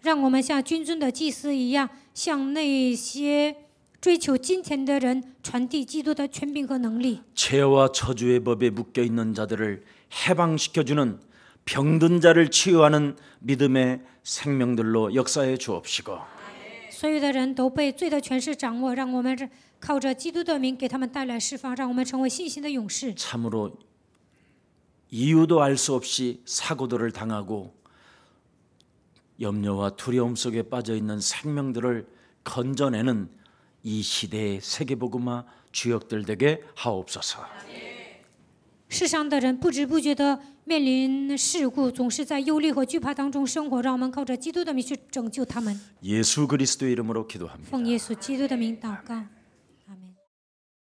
让我们像君尊的祭司一样，向那些追求金钱的人传递基督的权柄和能力。 죄와 저주의 법에 묶여 있는 자들을 해방시켜주는 병든 자를 치유하는 믿음의 생명들로 역사해 주옵시고 所有的人都被罪的权势掌握，让我们靠着基督的名给他们带来释放，让我们成为信心的勇士。 참으로 이유도 알 수 없이 사고들을 당하고 염려와 두려움 속에 빠져 있는 생명들을 건져내는 이 시대의 세계복음화 주역들 되게 하옵소서. 世上的人不知不觉地面临事故，总是在忧虑和惧怕当中生活，让我们靠着基督的名去拯救他们。 예수 그리스도의 이름으로 기도합니다. 奉耶稣基督的名祷告。